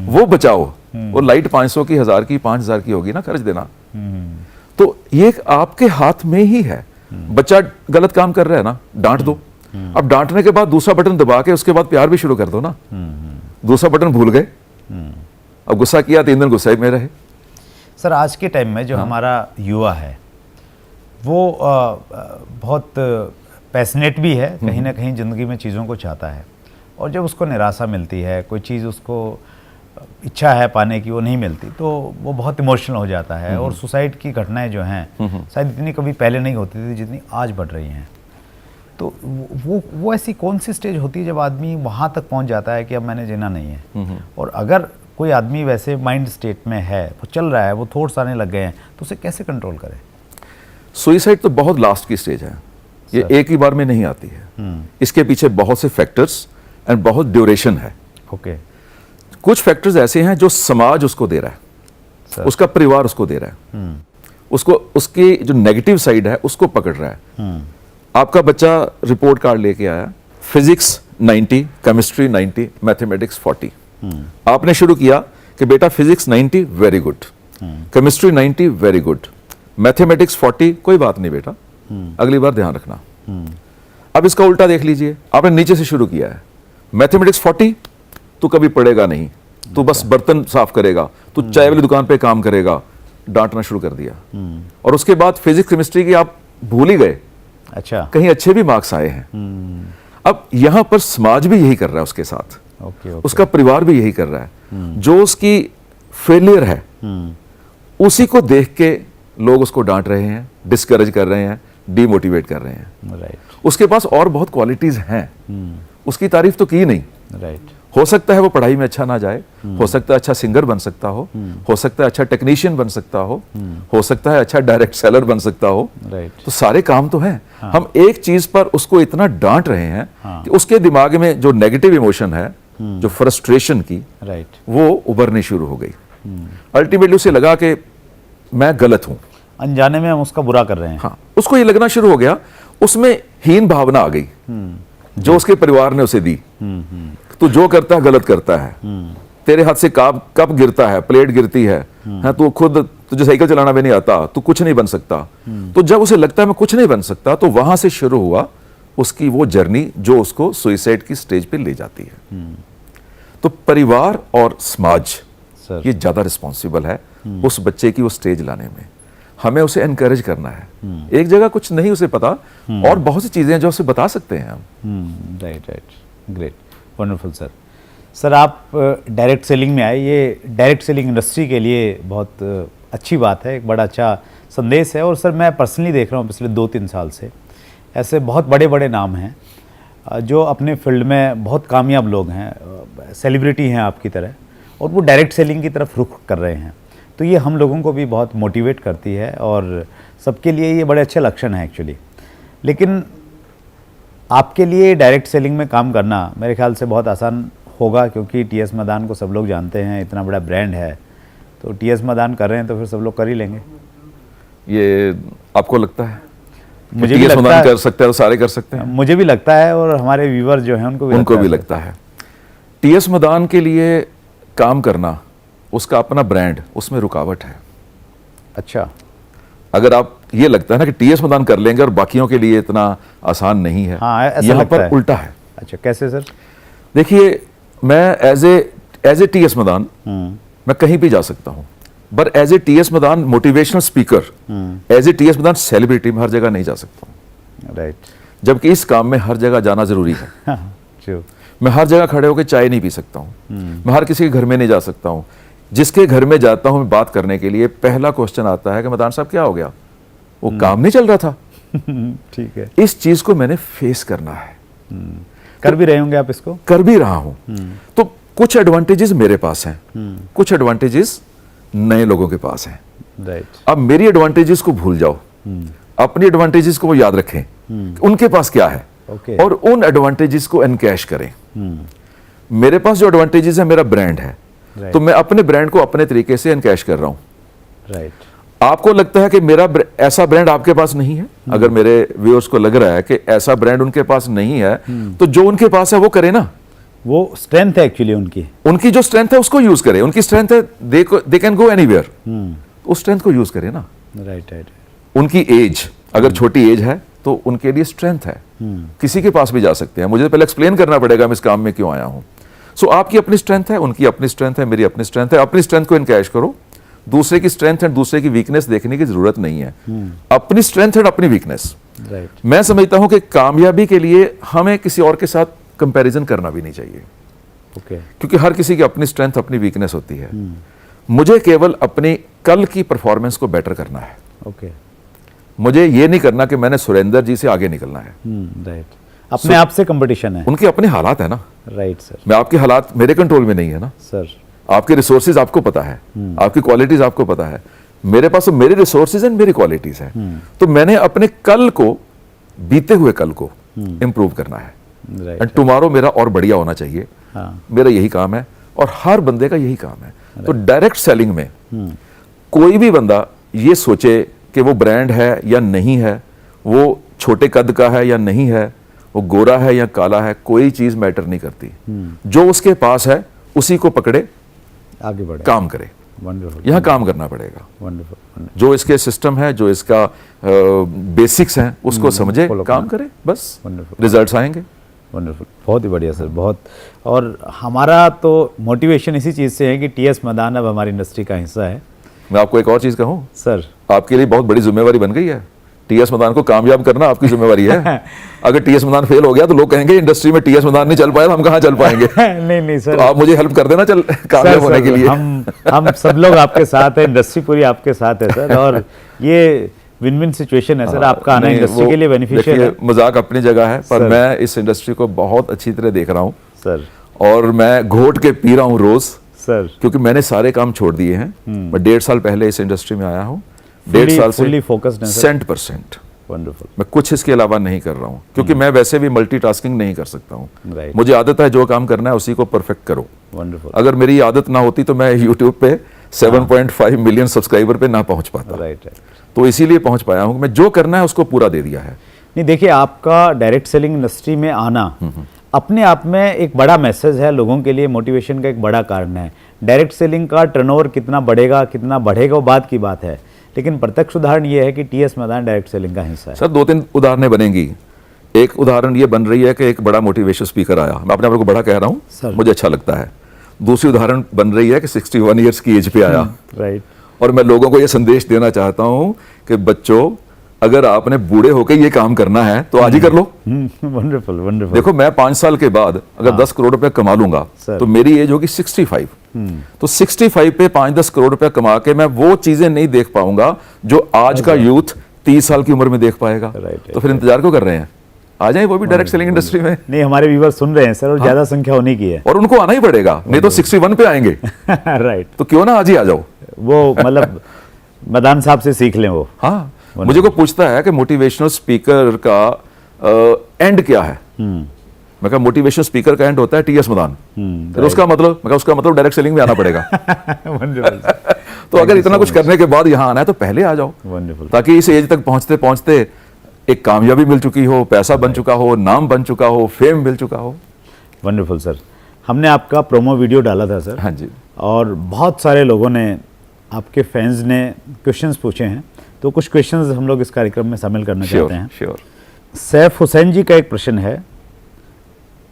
वो बचाओ। वो लाइट 500 की, 1000 की, 5000 की होगी ना, खर्च देना। तो ये आपके हाथ में ही है। बच्चा गलत काम कर रहा है ना, डांट दो। अब डांटने के बाद दूसरा बटन दबा के उसके बाद प्यार भी शुरू कर दो ना। दूसरा बटन भूल गए, अब गुस्सा किया 3 दिन गुस्से में रहे। सर, आज के टाइम में जो हमारा युवा है वो बहुत पैशनेट भी है, कहीं ना कहीं ज़िंदगी में चीज़ों को चाहता है, और जब उसको निराशा मिलती है, कोई चीज़ उसको इच्छा है पाने की, वो नहीं मिलती, तो वो बहुत इमोशनल हो जाता है। और सुसाइड की घटनाएं जो हैं शायद इतनी कभी पहले नहीं होती थी जितनी आज बढ़ रही हैं। तो वो ऐसी कौन सी स्टेज होती है जब आदमी वहाँ तक पहुँच जाता है कि अब मैंने जीना नहीं है? और अगर कोई आदमी वैसे माइंड स्टेट में है, वो चल रहा है, वो थॉट्स आने लग गए हैं, तो उसे कैसे कंट्रोल करें? सुइसाइड तो बहुत लास्ट की स्टेज है, ये एक ही बार में नहीं आती है। इसके पीछे बहुत से फैक्टर्स एंड बहुत ड्यूरेशन है। ओके। कुछ फैक्टर्स ऐसे हैं जो समाज उसको दे रहा है, उसका परिवार उसको दे रहा है, उसको उसकी जो नेगेटिव साइड है उसको पकड़ रहा है। आपका बच्चा रिपोर्ट कार्ड लेके आया, फिजिक्स 90, केमिस्ट्री 90, मैथमेटिक्स 40। आपने शुरू किया कि बेटा physics 90 very good, chemistry 90 very good, mathematics 40 कोई बात नहीं बेटा, अगली बार ध्यान रखना। अब इसका उल्टा देख लीजिए, आपने नीचे से शुरू किया है, मैथमेटिक्स 40 तू कभी पढ़ेगा नहीं, तू बस बर्तन साफ करेगा, तू चाय वाली दुकान पे काम करेगा, डांटना शुरू कर दिया। और उसके बाद फिजिक्स केमिस्ट्री की आप भूल ही गए। अच्छा। कहीं अच्छे भी मार्क्स आए हैं। अब यहां पर समाज भी यही कर रहा है उसके साथ, ओके। उसका परिवार भी यही कर रहा है। जो उसकी फेलियर है उसी को देख के लोग उसको डांट रहे हैं, डिस्करेज कर रहे हैं, डीमोटिवेट कर रहे हैं। राइट। उसके पास और बहुत क्वालिटीज हैं, उसकी तारीफ तो की नहीं। राइट। हो सकता है वो पढ़ाई में अच्छा ना जाए, हो सकता है अच्छा सिंगर बन सकता हो सकता है अच्छा टेक्नीशियन बन सकता हो सकता है अच्छा डायरेक्ट सेलर बन सकता हो। तो सारे काम तो हैं। हम एक चीज पर उसको इतना डांट रहे हैं कि उसके दिमाग में जो नेगेटिव इमोशन है, जो फ्रस्ट्रेशन की, वो उभरनी शुरू हो गई। अल्टीमेटली उसे लगा कि मैं गलत हूं, अनजाने में हम उसका बुरा कर रहे हैं। हाँ, उसको ये लगना शुरू हो गया, उसमें हीन भावना आ गई जो उसके परिवार ने उसे दी। तू जो करता है गलत करता है, तेरे हाथ से कप गिरता है, प्लेट गिरती है, तू खुद, तुझे साइकिल चलाना भी नहीं आता, तू कुछ नहीं बन सकता। तो जब उसे लगता है मैं कुछ नहीं बन सकता, तो वहां से शुरू हुआ उसकी वो जर्नी जो उसको सुइसाइड की स्टेज पे ले जाती है। तो परिवार और समाज ये ज्यादा रिस्पॉन्सिबल है उस बच्चे की वो स्टेज लाने में। हमें उसे एनकरेज करना है। एक जगह कुछ नहीं उसे पता, और बहुत सी चीजें जो उसे बता सकते हैं हम। Right, great, wonderful sir. Sir, आप डायरेक्ट सेलिंग में आए, ये डायरेक्ट सेलिंग इंडस्ट्री के लिए बहुत अच्छी बात है, एक बड़ा अच्छा संदेश है। और सर, मैं पर्सनली देख रहा हूँ पिछले 2-3 साल से ऐसे बहुत बड़े बड़े नाम हैं जो अपने फील्ड में बहुत कामयाब लोग हैं, सेलिब्रिटी हैं आपकी तरह, और वो डायरेक्ट सेलिंग की तरफ रुख कर रहे हैं। तो ये हम लोगों को भी बहुत मोटिवेट करती है और सबके लिए ये बड़े अच्छे लक्षण हैं एक्चुअली। लेकिन आपके लिए डायरेक्ट सेलिंग में काम करना मेरे ख्याल से बहुत आसान होगा, क्योंकि टीएस मदान को सब लोग जानते हैं, इतना बड़ा ब्रांड है। तो टीएस मदान कर रहे हैं तो फिर सब लोग कर ही लेंगे। ये आपको लगता है? मुझे भी लगता है कर सकते हैं तो सारे कर सकते हैं। मुझे भी लगता है, और हमारे व्यूअर जो हैं उनको भी लगता है। टीएस मदान के लिए काम करना, उसका अपना ब्रांड, उसमें रुकावट है। अच्छा, अगर आप ये लगता है ना कि टीएस मदान कर लेंगे और बाकियों के लिए इतना आसान नहीं है, यहाँ पर उल्टा है। अच्छा, कैसे सर? देखिए, मैं एज ए टीएस मदान मैं कहीं भी जा सकता हूँ, पर as a TS Madan motivational speaker, as a TS Madan celebrity में हर जगह नहीं जा सकता हूँ। राइट। जबकि इस काम में हर जगह जाना जरूरी है। मैं हर जगह खड़े होकर चाय नहीं पी सकता हूँ, मैं हर किसी के घर में नहीं जा सकता हूँ। जिसके घर में जाता हूँ बात करने के लिए, पहला क्वेश्चन आता है कि मदान साहब क्या हो गया, वो काम नहीं चल रहा था। ठीक है। इस चीज को मैंने फेस करना है। कर भी रहे होंगे आप इसको? कर भी रहा हूं। तो कुछ एडवांटेजेस मेरे पास हैं, कुछ एडवांटेजेस नए लोगों के पास हैं। राइट। अब मेरी एडवांटेजेस को भूल जाओ, अपनी एडवांटेजेस को वो याद रखें, उनके पास क्या है, और उन एडवांटेजेस को एनकैश करें। मेरे पास जो एडवांटेजेस है, मेरा ब्रांड है, तो मैं अपने ब्रांड को अपने तरीके से एनकैश कर रहा हूं। राइट। आपको लगता है कि मेरा ऐसा ब्रांड आपके पास नहीं है, अगर मेरे व्यूअर्स को लग रहा है कि ऐसा ब्रांड उनके पास नहीं है, तो जो उनके पास है वो करे ना। वो स्ट्रेंथ है एक्चुअली उनकी जो स्ट्रेंथ है उसको यूज करें। उनकी स्ट्रेंथ है दे कैन गो एनीवेयर, उस स्ट्रेंथ को यूज करें ना। राइट। उनकी एज अगर छोटी एज है तो उनके लिए स्ट्रेंथ है, किसी के पास भी जा सकते हैं। मुझे पहले एक्सप्लेन करना पड़ेगा मैं इस काम में क्यों आया हूं। सो आपकी अपनी स्ट्रेंथ है, उनकी अपनी स्ट्रेंथ है, मेरी अपनी स्ट्रेंथ है। अपनी स्ट्रेंथ को एनकैश करो, दूसरे की स्ट्रेंथ एंड दूसरे की वीकनेस देखने की जरूरत नहीं है। अपनी स्ट्रेंथ एंड अपनी वीकनेस। मैं समझता हूं कि कामयाबी के लिए हमें किसी और के साथ कंपैरिजन करना भी नहीं चाहिए। क्योंकि हर किसी की अपनी स्ट्रेंथ अपनी वीकनेस होती है। मुझे केवल अपनी कल की परफॉर्मेंस को बेटर करना है। मुझे ये नहीं करना कि मैंने सुरेंद्र जी से आगे निकलना है। राइट। अपने आप से कंपटीशन है, उनके अपने हालात है ना। Right sir. मैं आपके हालात मेरे कंट्रोल में नहीं है ना सर। आपके रिसोर्सेज आपको पता है, आपकी क्वालिटीज आपको पता है। मेरे पास तो मेरे रिसोर्सेज एंड मेरी क्वालिटीज है। तो मैंने अपने कल को, बीते हुए कल को इंप्रूव करना है। एंड टुमारो मेरा और बढ़िया होना चाहिए। मेरा यही काम है और हर बंदे का यही काम है। तो डायरेक्ट सेलिंग में कोई भी बंदा ये सोचे कि वो ब्रांड है या नहीं है, वो छोटे कद का है या नहीं है, वो गोरा है या काला है, कोई चीज मैटर नहीं करती। जो उसके पास है उसी को पकड़े, आगे बढ़े, काम करे। यहाँ काम करना पड़ेगा। वंडरफुल। जो इसके सिस्टम है, जो इसका बेसिक्स हैं, उसको समझे, काम करे, बस रिजल्ट्स आएंगे। वंडरफुल, बहुत ही बढ़िया सर, बहुत। और हमारा तो मोटिवेशन इसी चीज़ से है कि टीएस मदान अब हमारी इंडस्ट्री का हिस्सा है। मैं आपको एक और चीज़ कहूँ सर, आपके लिए बहुत बड़ी जिम्मेवारी बन गई है। टीएस मदान को कामयाब करना आपकी जिम्मेवारी है। अगर टीएस मदान फेल हो गया तो लोग कहेंगे इंडस्ट्री में टीएस मदान नहीं चल पाया, तो हम कहाँ चल पाएंगे। नहीं सर, तो आप मुझे हेल्प कर देना कामयाब होने के लिए। हम सब लोग आपके साथ हैं, इंडस्ट्री पूरी आपके साथ है सर, और ये विन विन सिचुएशन है सर। आपका आना इंडस्ट्री के लिए बेनिफिशियल है। मजाक अपनी जगह है, पर मैं इस इंडस्ट्री को बहुत अच्छी तरह देख रहा हूँ सर, और मैं घोट के पी रहा हूँ रोज सर। क्योंकि मैंने सारे काम छोड़ दिए हैं। मैं 1.5 साल पहले इस इंडस्ट्री में आया हूँ, 1.5 साल से फुली फोकस्ड हैं सर। 100%। वंडरफुल। मैं कुछ इसके अलावा नहीं कर रहा हूँ क्योंकि मैं वैसे भी मल्टीटास्किंग नहीं कर सकता हूँ। राइट। मुझे आदत है जो काम करना है उसी को परफेक्ट करो। वंडरफुल। अगर मेरी आदत ना होती तो मैं यूट्यूब पे 7.5 मिलियन सब्सक्राइबर पे ना पहुंच पाता। राइट। तो इसीलिए पहुंच पाया हूँ। मैं जो करना है उसको पूरा दे दिया है। नहीं, देखिए, आपका डायरेक्ट सेलिंग इंडस्ट्री में आना अपने आप में एक बड़ा मैसेज है, लोगों के लिए मोटिवेशन का एक बड़ा कारण है। डायरेक्ट सेलिंग का टर्नओवर कितना बढ़ेगा वो बात की बात है, लेकिन प्रत्यक्ष उदाहरण ये है कि टीएस मैदान डायरेक्ट सेलिंग का हिस्सा है। सर 2-3 उदाहरणें बनेंगी। एक उदाहरण ये बन रही है कि एक बड़ा मोटिवेशन स्पीकर आया, मैं अपने आप को बड़ा कह रहा हूँ, मुझे अच्छा लगता है। दूसरी उदाहरण बन रही है कि 61 ईयर्स की एज पे आया। राइट। और मैं लोगों को ये संदेश देना चाहता हूँ कि बच्चों, अगर आपने बूढ़े होकर ये काम करना है तो आज ही कर लो। Wonderful wonderful. देखो, मैं 5 साल के बाद अगर 10 करोड़ रुपए कमा लूंगा तो मेरी एज होगी 65। तो 65 पे 5-10 करोड़ रुपए कमा के मैं वो चीजें नहीं देख पाऊंगा जो आज का यूथ 30 साल की उम्र में देख पाएगा। तो फिर इंतजार क्यों कर रहे हैं? आ जाए वो भी डायरेक्ट सेलिंग इंडस्ट्री में। नहीं, हमारे व्यूअर सुन रहे हैं सर, और ज्यादा संख्या होने की है, और उनको आना ही पड़ेगा, नहीं तो 61 पे आएंगे। राइट। तो क्यों ना आज ही आ जाओ। वो मतलब मदान साहब से सीख लें वो। हाँ, मुझे को पूछता है कि मोटिवेशनल स्पीकर का एंड क्या है। मैं कहा मोटिवेशनल स्पीकर का एंड होता है टीएस मदान। फिर उसका मतलब डायरेक्ट सेलिंग में आना पड़ेगा। तो अगर इतना कुछ करने के बाद यहाँ आना है तो पहले आ जाओ, ताकि इस एज तक पहुंचते पहुंचते एक कामयाबी मिल चुकी हो, पैसा बन चुका हो, नाम बन चुका हो, फेम मिल चुका हो। Wonderful sir. हमने आपका प्रोमो वीडियो डाला था सर। हाँ जी। और बहुत सारे लोगों ने, आपके फैंस ने क्वेश्चंस पूछे हैं, तो कुछ क्वेश्चंस हम लोग इस कार्यक्रम में शामिल करना चाहते हैं। श्योर। सैफ हुसैन जी का एक प्रश्न है,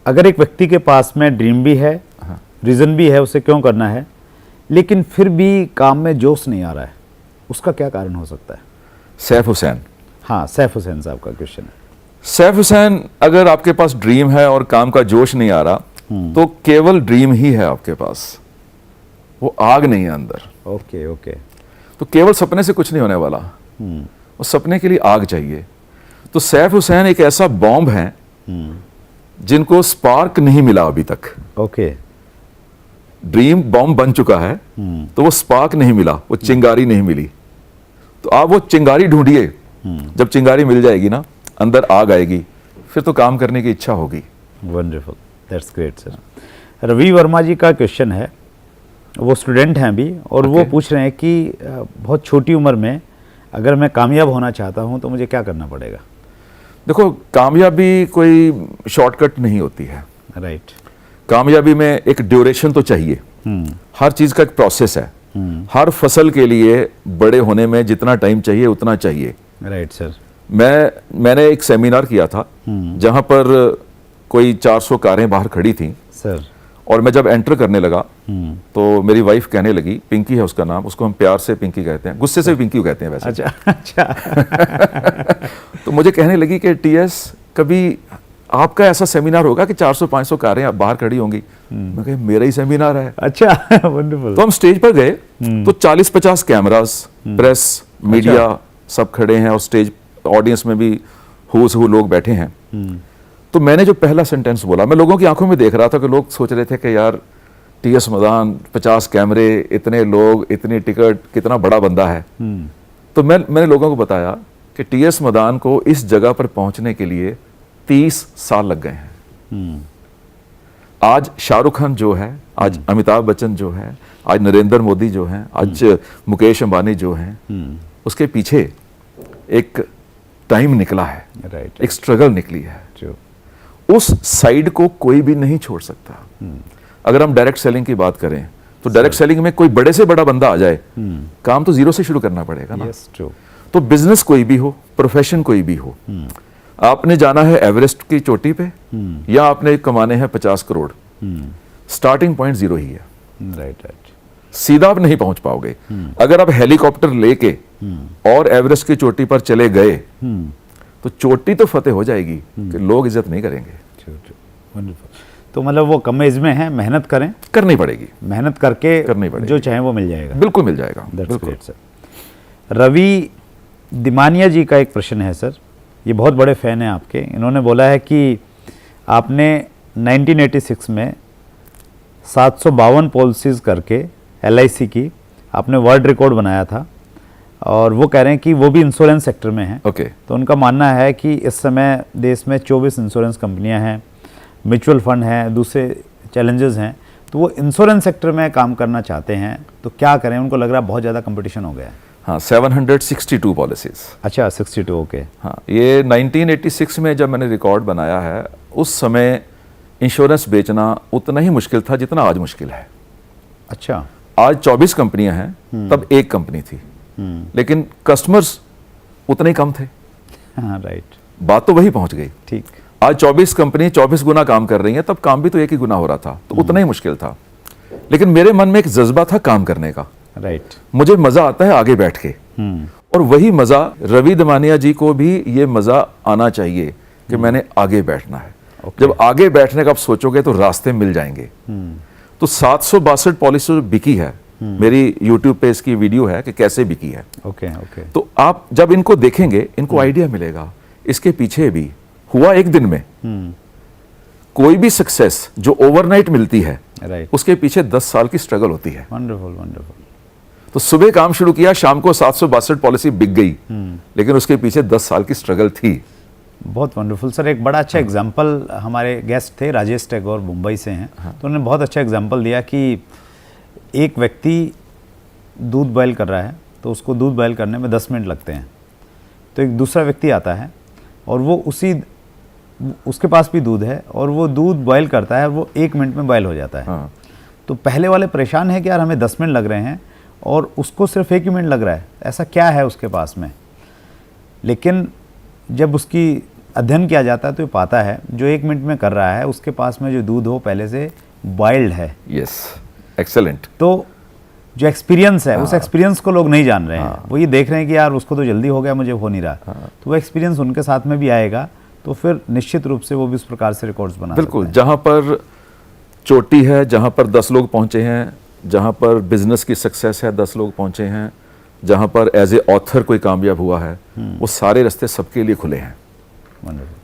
अगर एक व्यक्ति के पास में ड्रीम भी है, रीजन भी है उसे क्यों करना है, लेकिन फिर भी काम में जोश नहीं आ रहा है, उसका क्या कारण हो सकता है? सैफ हुसैन। हाँ, सैफ हुसैन साहब का क्वेश्चन है। सैफ हुसैन, अगर आपके पास ड्रीम है और काम का जोश नहीं आ रहा तो केवल ड्रीम ही है आपके पास, वो आग नहीं है अंदर। Okay okay. तो केवल सपने से कुछ नहीं होने वाला, उस सपने के लिए आग चाहिए। तो सैफ हुसैन एक ऐसा बॉम्ब है जिनको स्पार्क नहीं मिला अभी तक। ओके। ड्रीम बॉम्ब बन चुका है तो वो स्पार्क नहीं मिला, वो चिंगारी नहीं मिली। तो आप वो चिंगारी ढूंढिए। जब चिंगारी मिल जाएगी ना, अंदर आग आएगी, फिर तो काम करने की इच्छा होगी। Wonderful, that's great sir. Ravi Varma ji का क्वेश्चन है, वो स्टूडेंट हैं अभी, और वो पूछ रहे हैं कि बहुत छोटी उम्र में अगर मैं कामयाब होना चाहता हूं तो मुझे क्या करना पड़ेगा? देखो, कामयाबी कोई शॉर्टकट नहीं होती है। राइट। कामयाबी में एक ड्यूरेशन तो चाहिए। हर चीज का एक प्रोसेस है। हर फसल के लिए बड़े होने में जितना टाइम चाहिए उतना चाहिए। Right sir. मैंने एक सेमिनार किया था जहां पर कोई 400 कारें बाहर खड़ी थी सर, और मैं जब एंटर करने लगा तो मेरी वाइफ कहने लगी, पिंकी है उसका नाम, उसको हम प्यार से पिंकी कहते हैं, गुस्से से भी पिंकी कहते हैं वैसे। अच्छा। तो मुझे कहने लगी कि टीएस, कभी आपका ऐसा सेमिनार होगा कि 400-500 कारें बाहर खड़ी होंगी? मैं कहा मेरा ही सेमिनार है। अच्छा, वंडरफुल। तो हम स्टेज पर गए तो 40-50 कैमरास, प्रेस, मीडिया सब खड़े हैं, और स्टेज ऑडियंस में भी हूँ लोग बैठे हैं। तो मैंने जो पहला सेंटेंस बोला, मैं लोगों की आंखों में देख रहा था कि लोग सोच रहे थे कि यार टीएस मदान, 50 कैमरे, इतने लोग, इतनी टिकट, कितना बड़ा बंदा है। तो मैंने लोगों को बताया कि टीएस मदान को इस जगह पर पहुंचने के लिए 30 साल लग गए हैं। आज शाहरुख खान जो है, आज अमिताभ बच्चन जो है, आज नरेंद्र मोदी जो है, आज मुकेश अंबानी जो हैं, उसके पीछे एक टाइम निकला है। राइट। एक स्ट्रगल निकली है। उस साइड को कोई भी नहीं छोड़ सकता। अगर हम डायरेक्ट सेलिंग की बात करें तो डायरेक्ट सेलिंग में कोई बड़े से बड़ा बंदा आ जाए, काम तो जीरो से शुरू करना पड़ेगा ना। तो बिजनेस कोई भी हो, प्रोफेशन कोई भी हो, आपने जाना है एवरेस्ट की चोटी पे या आपने कमाने हैं 50 करोड़, स्टार्टिंग पॉइंट जीरो ही है। राइट। सीधा आप नहीं पहुंच पाओगे। अगर आप हेलीकॉप्टर लेके और एवरेस्ट की चोटी पर चले गए तो चोटी तो फतेह हो जाएगी कि लोग इज्जत नहीं करेंगे। तो मतलब वो कम एज में है, मेहनत करें, करनी पड़ेगी, मेहनत करके करनी पड़ेगी, जो चाहे वो मिल जाएगा। बिल्कुल मिल जाएगा। बिल्कुल सर। रवि दिमानिया जी का एक प्रश्न है सर, ये बहुत बड़े फैन हैं आपके। इन्होंने बोला है कि आपने 1986 में 752 पॉलिसीज़ करके LIC की आपने वर्ल्ड रिकॉर्ड बनाया था, और वो कह रहे हैं कि वो भी इंश्योरेंस सेक्टर में हैं। ओके। तो उनका मानना है कि इस समय देश में 24 इंश्योरेंस कंपनियां हैं, म्यूचुअल फंड हैं, दूसरे चैलेंजेस हैं, तो वो इंश्योरेंस सेक्टर में काम करना चाहते हैं, तो क्या करें? उनको लग रहा है बहुत ज़्यादा कंपटीशन हो गया है। हाँ, 762 पॉलिसीज़। अच्छा, 62, ओके। हाँ, ये 1986 में जब मैंने रिकॉर्ड बनाया है, उस समय इंश्योरेंस बेचना उतना ही मुश्किल था जितना आज मुश्किल है। अच्छा। आज 24 कंपनियां हैं, तब एक कंपनी थी, लेकिन कस्टमर्स उतने ही कम थे। हाँ, राइट। बात तो वही पहुंच गई। ठीक। आज 24 कंपनी 24 गुना काम कर रही हैं, तब काम भी तो एक ही गुना हो रहा था, तो उतना ही मुश्किल था। लेकिन मेरे मन में एक जज्बा था काम करने का। राइट। मुझे मजा आता है आगे बैठ के, और वही मजा रवि दमानिया जी को भी ये मजा आना चाहिए कि मैंने आगे बैठना है। जब आगे बैठने का आप सोचोगे तो रास्ते मिल जाएंगे। तो 762 पॉलिसी जो बिकी है, मेरी YouTube पे इसकी वीडियो है कि कैसे बिकी है। Okay, okay. तो आप जब इनको देखेंगे, इनको आइडिया मिलेगा इसके पीछे भी हुआ एक दिन में। कोई भी सक्सेस जो ओवरनाइट मिलती है, राइट, उसके पीछे 10 साल की स्ट्रगल होती है। Wonderful, wonderful. तो सुबह काम शुरू किया, शाम को 762 पॉलिसी बिक गई, लेकिन उसके पीछे 10 साल की स्ट्रगल थी। बहुत वंडरफुल सर। एक बड़ा अच्छा एग्जाम्पल, हमारे गेस्ट थे राजेश टैगोर, मुंबई से हैं। तो उन्होंने बहुत अच्छा एग्जाम्पल दिया कि एक व्यक्ति दूध बॉयल कर रहा है, तो उसको दूध बॉयल करने में 10 मिनट लगते हैं। तो एक दूसरा व्यक्ति आता है और वो उसके पास भी दूध है, और वो दूध बॉयल करता है, और वो 1 मिनट में बॉयल हो जाता है। हाँ। तो पहले वाले परेशान है कि यार हमें 10 मिनट लग रहे हैं और उसको सिर्फ 1 ही मिनट लग रहा है, ऐसा क्या है उसके पास में? लेकिन जब उसकी अध्ययन किया जाता है तो ये पाता है जो 1 मिनट में कर रहा है, उसके पास में जो दूध हो पहले से बॉइल्ड है। Yes, excellent. तो जो एक्सपीरियंस है, उस एक्सपीरियंस को लोग नहीं जान रहे हैं। वो ये देख रहे हैं कि यार उसको तो जल्दी हो गया, मुझे हो नहीं रहा। तो वो एक्सपीरियंस उनके साथ में भी आएगा, तो फिर निश्चित रूप से वो भी उस प्रकार से रिकॉर्ड्स बना बिल्कुल। जहाँ पर चोटी है, जहाँ पर 10 लोग पहुँचे हैं, जहाँ पर बिजनेस की सक्सेस है 10 लोग पहुँचे हैं, जहाँ पर एज ए ऑथर कोई कामयाब हुआ है, वो सारे रास्ते सबके लिए खुले हैं।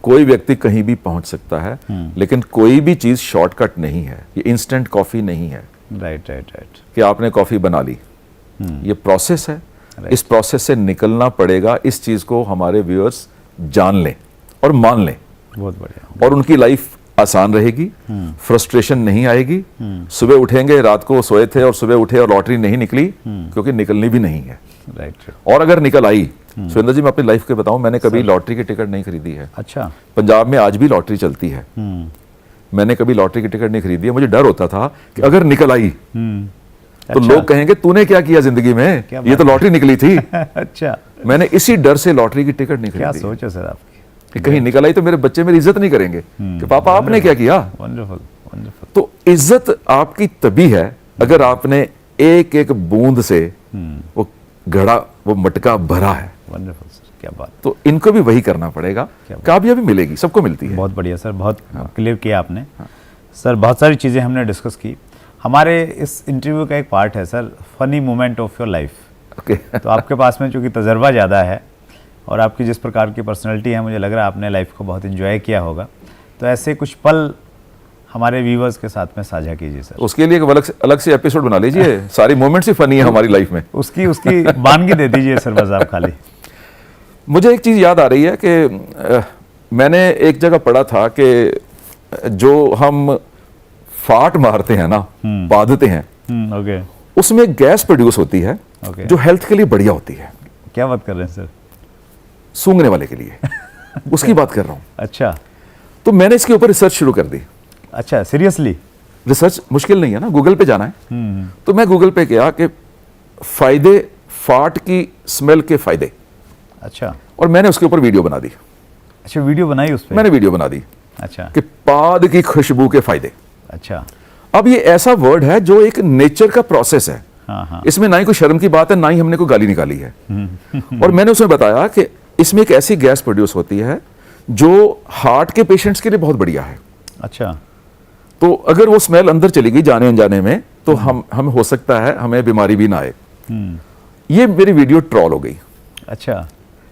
कोई व्यक्ति कहीं भी पहुंच सकता है, लेकिन कोई भी चीज शॉर्टकट नहीं है। ये इंस्टेंट कॉफी नहीं है। Right, right, right. कि आपने कॉफी बना ली, ये प्रोसेस है। इस प्रोसेस से निकलना पड़ेगा। इस चीज को हमारे व्यूअर्स जान लें और मान लें। बहुत बढ़िया। और उनकी लाइफ आसान रहेगी, फ्रस्ट्रेशन नहीं आएगी। सुबह उठेंगे, रात को सोए थे और सुबह उठे और लॉटरी नहीं निकली, क्योंकि निकलनी भी नहीं है। राइट। और अगर निकल आई, सुरेंद्र जी मैं अपनी लाइफ के बताऊं, मैंने कभी लॉटरी की टिकट नहीं खरीदी है। अच्छा। पंजाब में आज भी लॉटरी चलती है। मैंने कभी लॉटरी की टिकट नहीं खरीदी है। मुझे डर होता था कि अगर निकल आई तो लोग कहेंगे तूने क्या किया जिंदगी में, ये तो लॉटरी निकली थी। अच्छा। मैंने इसी डर से लॉटरी की टिकट नहीं खरीदी। क्या सोच है सर आपकी कि कहीं निकल आई तो मेरे बच्चे मेरी इज्जत नहीं करेंगे कि पापा आपने क्या किया। Wonderful, wonderful. तो इज्जत आपकी तभी है अगर आपने एक एक बूंद से वो घड़ा, वो मटका भरा है। वंडरफुल सर, क्या बात। तो इनको भी वही करना पड़ेगा। कामयाबी मिलेगी, सबको मिलती है। बहुत बढ़िया सर, बहुत क्लियर किया आपने। सर बहुत सारी चीज़ें हमने डिस्कस की। हमारे इस इंटरव्यू का एक पार्ट है sir, funny moment of your life. Okay. तो आपके पास में चूँकि तजर्बा ज़्यादा है और आपकी जिस प्रकार की पर्सनैलिटी है, मुझे लग रहा है आपने लाइफ को बहुत इन्जॉय किया होगा। तो ऐसे कुछ पल हमारे व्यूवर्स के साथ में साझा कीजिए सर। उसके लिए एक अलग से एपिसोड बना लीजिए। सारी मोमेंट्स ही फनी है हमारी लाइफ में। उसकी बानगी दे दीजिए सर बस आप खाली। मुझे एक चीज़ याद आ रही है कि मैंने एक जगह पढ़ा था कि जो हम फाट मारते हैं ना, बांधते हैं, ओके, उसमें गैस प्रोड्यूस होती है जो हेल्थ के लिए बढ़िया होती है। क्या बात कर रहे हैं सर? सूंघने वाले के लिए उसकी बात कर रहा हूँ। अच्छा। तो मैंने इसके ऊपर रिसर्च शुरू कर दी। अच्छा, सीरियसली? रिसर्च मुश्किल नहीं है ना, गूगल पे जाना है। तो मैं गूगल पे गया कि फायदे, फाट की स्मेल के फायदे। अच्छा। और मैंने उसके ऊपर वीडियो बना दी। अच्छा, वीडियो बनाई उस पे? मैंने वीडियो बना दी। अच्छा। कि पाद की खुशबू के फायदे। अच्छा। अब ये ऐसा वर्ड है जो एक नेचर का प्रोसेस है। हाँ, हाँ। इसमें ना ही कोई शर्म की बात है, ना ही हमने कोई गाली निकाली है। और मैंने उसमें बताया कि इसमें एक ऐसी गैस प्रोड्यूस होती है जो हार्ट के पेशेंट्स के लिए बहुत बढ़िया है। अच्छा। तो अगर वो स्मेल अंदर चली गई जाने अनजाने में, तो हम हो सकता है हमें बीमारी भी ना आए। ये मेरी वीडियो ट्रॉल हो गई। अच्छा।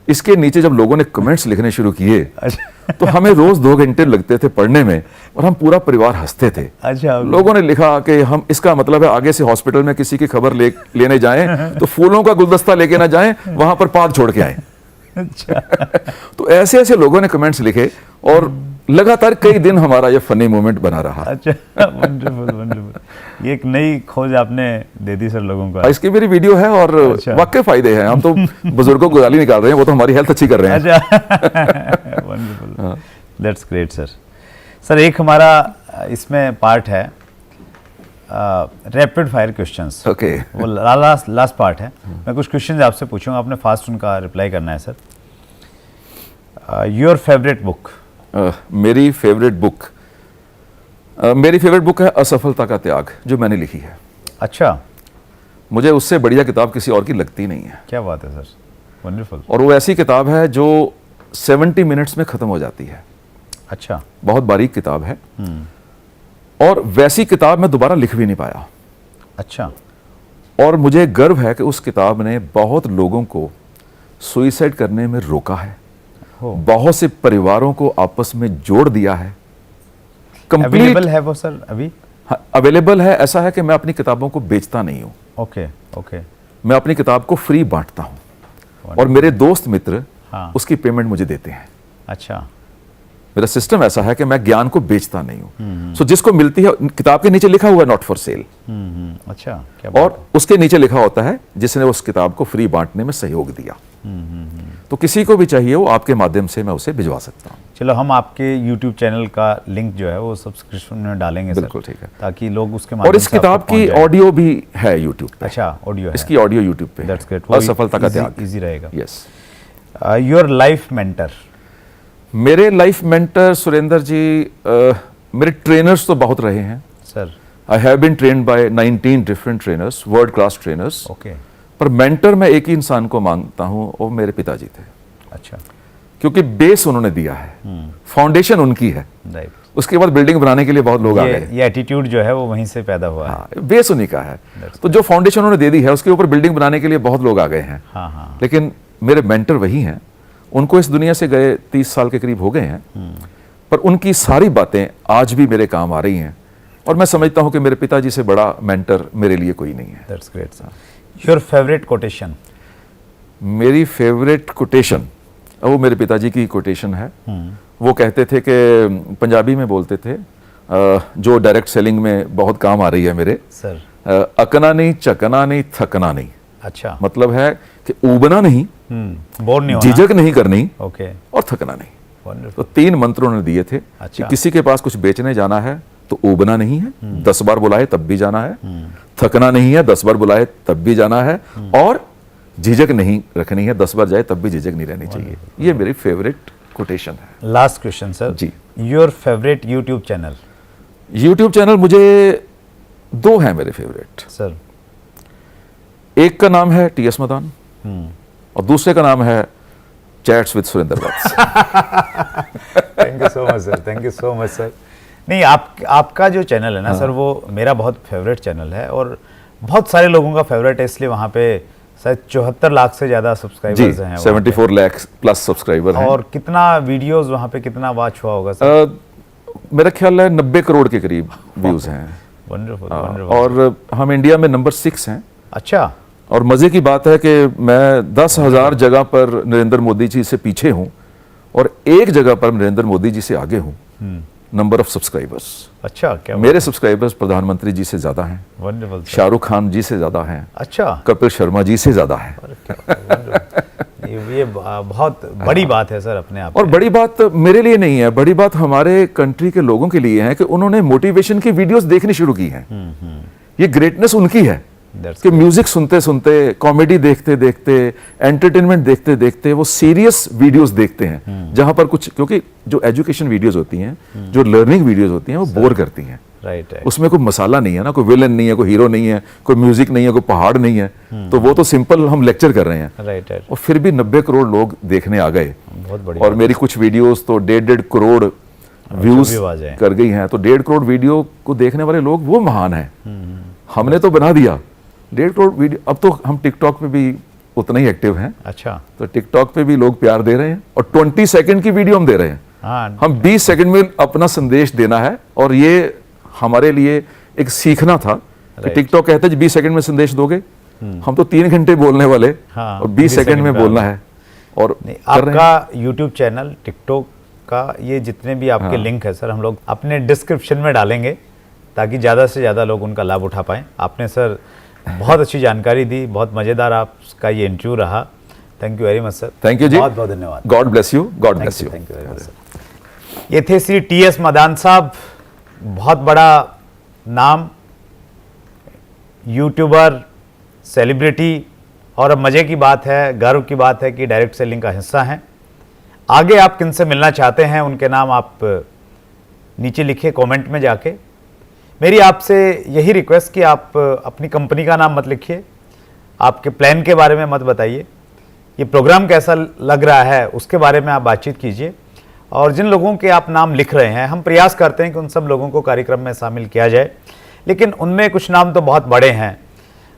इसके नीचे जब लोगों ने कमेंट्स लिखने शुरू किए अच्छा तो हमें रोज 2 घंटे लगते थे पढ़ने में और हम पूरा परिवार हंसते थे। अच्छा लोगों ने लिखा कि हम, इसका मतलब है आगे से हॉस्पिटल में किसी की खबर लेने जाएं तो फूलों का गुलदस्ता लेके ना जाएं, वहां पर पाग छोड़ के आए। अच्छा तो ऐसे ऐसे लोगों ने कमेंट्स लिखे और लगातार कई दिन हमारा ये फनी मोमेंट बना रहा। अच्छा वंडरफुल वंडरफुल, ये एक नई खोज आपने दे दी सर लोगों को। इसकी मेरी वीडियो है और अच्छा। वाकई फायदे हैं। हम तो बुजुर्गों को गाली निकाल रहे हैं, वो तो हमारी हेल्थ अच्छी कर रहे हैं। अच्छा wonderful, that's great sir. Sir एक हमारा इसमें पार्ट है रैपिड फायर क्वेश्चंस। ओके, वो लास्ट पार्ट है। मैं कुछ क्वेश्चंस आपसे पूछूंगा, आपने फास्ट उनका रिप्लाई करना है सर। Your favourite book? मेरी फेवरेट बुक है असफलता का त्याग, जो मैंने लिखी है। अच्छा, मुझे उससे बढ़िया किताब किसी और की लगती नहीं है। क्या बात है सर, वंडरफुल। और वो ऐसी किताब है जो 70 मिनट्स में खत्म हो जाती है। अच्छा, बहुत बारीक किताब है और वैसी किताब मैं दोबारा लिख भी नहीं पाया। अच्छा, और मुझे गर्व है कि उस किताब ने बहुत लोगों को सुइसाइड करने में रोका है, बहुत से परिवारों को आपस में जोड़ दिया है। अवेलेबल है वो सर अभी? हाँ, अवेलेबल है। ऐसा है कि मैं अपनी किताबों को बेचता नहीं हूं। ओके ओके, मैं अपनी किताब को फ्री बांटता हूं और मेरे दोस्त मित्र उसकी पेमेंट मुझे देते हैं। अच्छा, मेरा सिस्टम ऐसा है कि मैं ज्ञान को बेचता नहीं हूं। सो जिसको मिलती है, किताब के नीचे लिखा हुआ है नॉट फॉर सेल। अच्छा, क्या और उसके नीचे लिखा होता है जिसने उस किताब को फ्री बांटने में सहयोग दिया। तो किसी को भी चाहिए वो आपके माध्यम से मैं उसे भिजवा सकता हूँ। चलो, हम आपके YouTube चैनल का लिंक जो है वो सब्सक्रिप्शन में डालेंगे सर। बिल्कुल ठीक है, ताकि लोग उसके माध्यम और इस से आपको किताब की पहुंच जाए। ऑडियो भी है YouTube पे। अच्छा, ऑडियो है, इसकी ऑडियो YouTube पे। That's great. असफलता का त्याग, इजी रहेगा। यस। Your life mentor? मेरे लाइफ मेंटर सुरेंद्र जी, मेरे ट्रेनर्स तो बहुत रहे हैं sir. I have been trained by 19 different trainers, world class trainers. Okay, पर मेंटर मैं एक ही इंसान को मांगता हूं, वो मेरे पिताजी थे। अच्छा, क्योंकि बेस उन्होंने दिया है, फाउंडेशन उनकी है। राइट। उसके बाद बिल्डिंग बनाने के लिए बहुत लोग आ गए। ये एटीट्यूड जो है वो वहीं से पैदा हुआ है। हाँ, बेस उन्हीं का है। तो जो फाउंडेशन उन्होंने दे दी है उसके ऊपर बिल्डिंग बनाने के लिए बहुत लोग आ गए हैं। हाँ हाँ, लेकिन मेरे मेंटर वही हैं। उनको इस दुनिया से गए 30 साल के करीब हो गए हैं, पर उनकी सारी बातें आज भी मेरे काम आ रही हैं। और मैं समझता हूं कि मेरे पिताजी से बड़ा मेंटर मेरे लिए कोई नहीं है। That's great sir. Your favourite quotation? मेरी फेवरेट कोटेशन वो मेरे पिताजी की कोटेशन है। वो कहते थे कि पंजाबी में बोलते थे, जो डायरेक्ट सेलिंग में बहुत काम आ रही है मेरे सर। अकना नहीं, चकना नहीं, थकना नहीं। अच्छा, मतलब है कि ऊबना नहीं, बोर नहीं होना, झिझक नहीं करनी, ओके, और थकना नहीं। वंडरफुल। तो 3 मंत्र उन्होंने दिए थे। अच्छा। कि किसी के पास कुछ बेचने जाना है तो ऊबना नहीं है, 10 बार बुलाए तब भी जाना है। थकना नहीं है, 10 बार बुलाए तब भी जाना है। और झिझक नहीं रखनी है, 10 बार जाए तब भी झिझक नहीं रहनी चाहिए। ये मेरी फेवरेट कोटेशन है। Last question sir ji. Your favourite YouTube channel? YouTube channel मुझे 2 हैं मेरे फेवरेट सर। एक का नाम है TS मदान और दूसरे का नाम है chats with Surendra Vats. Thank you so much sir, thank you so much sir. नहीं, आपका जो चैनल है ना सर, वो मेरा बहुत फेवरेट चैनल है और बहुत सारे लोगों का फेवरेट है, इसलिए वहाँ पे शायद 74 लाख से ज़्यादा सब्सक्राइबर्स हैं। 74 लाख प्लस सब्सक्राइबर हैं। और कितना वीडियोस वहाँ पे कितना वॉच हुआ होगा सर? मेरा ख्याल है 90 करोड़ के करीब व्यूज हैं। वंडरफुल, और हम इंडिया में नंबर 6 हैं। अच्छा। और मजे की बात है कि मैं 10,000 जगह पर नरेंद्र मोदी जी से पीछे हूं और एक जगह पर नरेंद्र मोदी जी से आगे हूं, नंबर ऑफ सब्सक्राइबर्स। अच्छा, क्या मेरे सब्सक्राइबर्स प्रधानमंत्री जी से ज्यादा हैं, वंडरफुल, शाहरुख खान जी से ज्यादा हैं, अच्छा, कपिल शर्मा जी से ज्यादा हैं। ये बहुत बड़ी बात है सर अपने आप। और बड़ी बात मेरे लिए नहीं है, बड़ी बात हमारे कंट्री के लोगों के लिए है कि उन्होंने मोटिवेशन की वीडियोस देखनी शुरू की हैं। ये ग्रेटनेस उनकी है कि म्यूजिक सुनते सुनते, कॉमेडी देखते देखते, एंटरटेनमेंट देखते देखते वो सीरियस वीडियोस देखते हैं जहां पर कुछ, क्योंकि जो एजुकेशन वीडियोस होती हैं, जो लर्निंग वीडियोस होती हैं, वो बोर करती हैं। राइट, उसमें कोई मसाला नहीं है ना, कोई विलन नहीं है, कोई हीरो नहीं है, कोई म्यूजिक नहीं है, कोई पहाड़ नहीं है। तो वो तो सिंपल हम लेक्चर कर रहे हैं। राइट। और फिर भी 90 करोड़ लोग देखने आ गए। बहुत बढ़िया। और मेरी कुछ वीडियोस तो 1.5 करोड़ व्यूज कर गई हैं। तो 1.5 करोड़ वीडियो को देखने वाले लोग वो महान हैं। हमने तो बना दिया 1.5 करोड़ वीडियो। अब तो हम टिकटॉक पे भी उतना ही एक्टिव हैं। अच्छा। तो टिकटॉक पे भी लोग प्यार दे रहे हैं और 20 सेकंड की वीडियो हम दे रहे हैं। हाँ, हम 20 सेकंड में अपना संदेश देना है और ये हमारे लिए एक सीखना था कि टिकटॉक कहते हैं 20 सेकंड में संदेश दोगे, हम तो 3 घंटे बोलने वाले। हाँ, और 20 सेकंड में बोलना है। और आपका यूट्यूब चैनल, टिकटॉक का, ये जितने भी आपके लिंक है सर, हम लोग अपने डिस्क्रिप्शन में डालेंगे ताकि ज़्यादा से ज़्यादा लोग उनका लाभ उठा पाएँ। आपने सर बहुत अच्छी जानकारी दी, बहुत मज़ेदार आपका ये इंटरव्यू रहा। Thank you very much sir. Thank you ji, बहुत बहुत धन्यवाद। God bless you, God bless you. Thank you very much sir. ये थे श्री टी.एस. मदान साहब, बहुत बड़ा नाम, यूट्यूबर, सेलिब्रिटी, और अब मज़े की बात है, गर्व की बात है कि डायरेक्ट सेलिंग का हिस्सा हैं। आगे आप किनसे मिलना चाहते हैं, उनके नाम आप नीचे लिखिए कमेंट में जाके। मेरी आपसे यही रिक्वेस्ट कि आप अपनी कंपनी का नाम मत लिखिए, आपके प्लान के बारे में मत बताइए, ये प्रोग्राम कैसा लग रहा है उसके बारे में आप बातचीत कीजिए। और जिन लोगों के आप नाम लिख रहे हैं, हम प्रयास करते हैं कि उन सब लोगों को कार्यक्रम में शामिल किया जाए, लेकिन उनमें कुछ नाम तो बहुत बड़े हैं।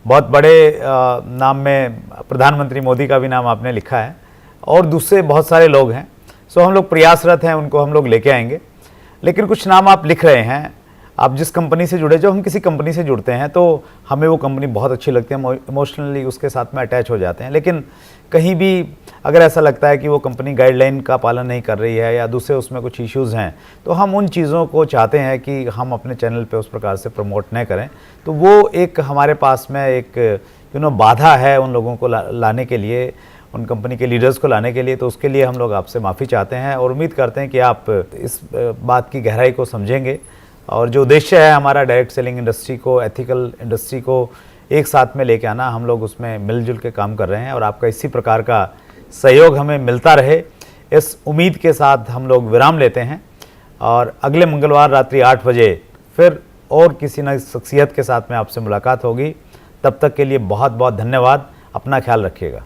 बहुत बड़े नाम में प्रधानमंत्री मोदी का भी नाम आपने लिखा है और दूसरे बहुत सारे लोग हैं। सो हम लोग प्रयासरत हैं, उनको हम लोग लेके आएंगे। लेकिन कुछ नाम आप लिख रहे हैं, आप जिस कंपनी से जुड़े, जो हम किसी कंपनी से जुड़ते हैं तो हमें वो कंपनी बहुत अच्छी लगती है, हम इमोशनली उसके साथ में अटैच हो जाते हैं। लेकिन कहीं भी अगर ऐसा लगता है कि वो कंपनी गाइडलाइन का पालन नहीं कर रही है या दूसरे उसमें कुछ इश्यूज़ हैं, तो हम उन चीज़ों को चाहते हैं कि हम अपने चैनल पे उस प्रकार से प्रमोट न करें। तो वो एक हमारे पास में एक बाधा है उन लोगों को लाने के लिए, उन कंपनी के लीडर्स को लाने के लिए। तो उसके लिए हम लोग आपसे माफ़ी चाहते हैं और उम्मीद करते हैं कि आप इस बात की गहराई को समझेंगे। और जो उद्देश्य है हमारा डायरेक्ट सेलिंग इंडस्ट्री को, एथिकल इंडस्ट्री को एक साथ में लेके आना, हम लोग उसमें मिलजुल के काम कर रहे हैं और आपका इसी प्रकार का सहयोग हमें मिलता रहे, इस उम्मीद के साथ हम लोग विराम लेते हैं। और अगले मंगलवार रात्रि 8 बजे फिर और किसी नई शख्सियत के साथ में आपसे मुलाकात होगी। तब तक के लिए बहुत बहुत धन्यवाद। अपना ख्याल रखिएगा।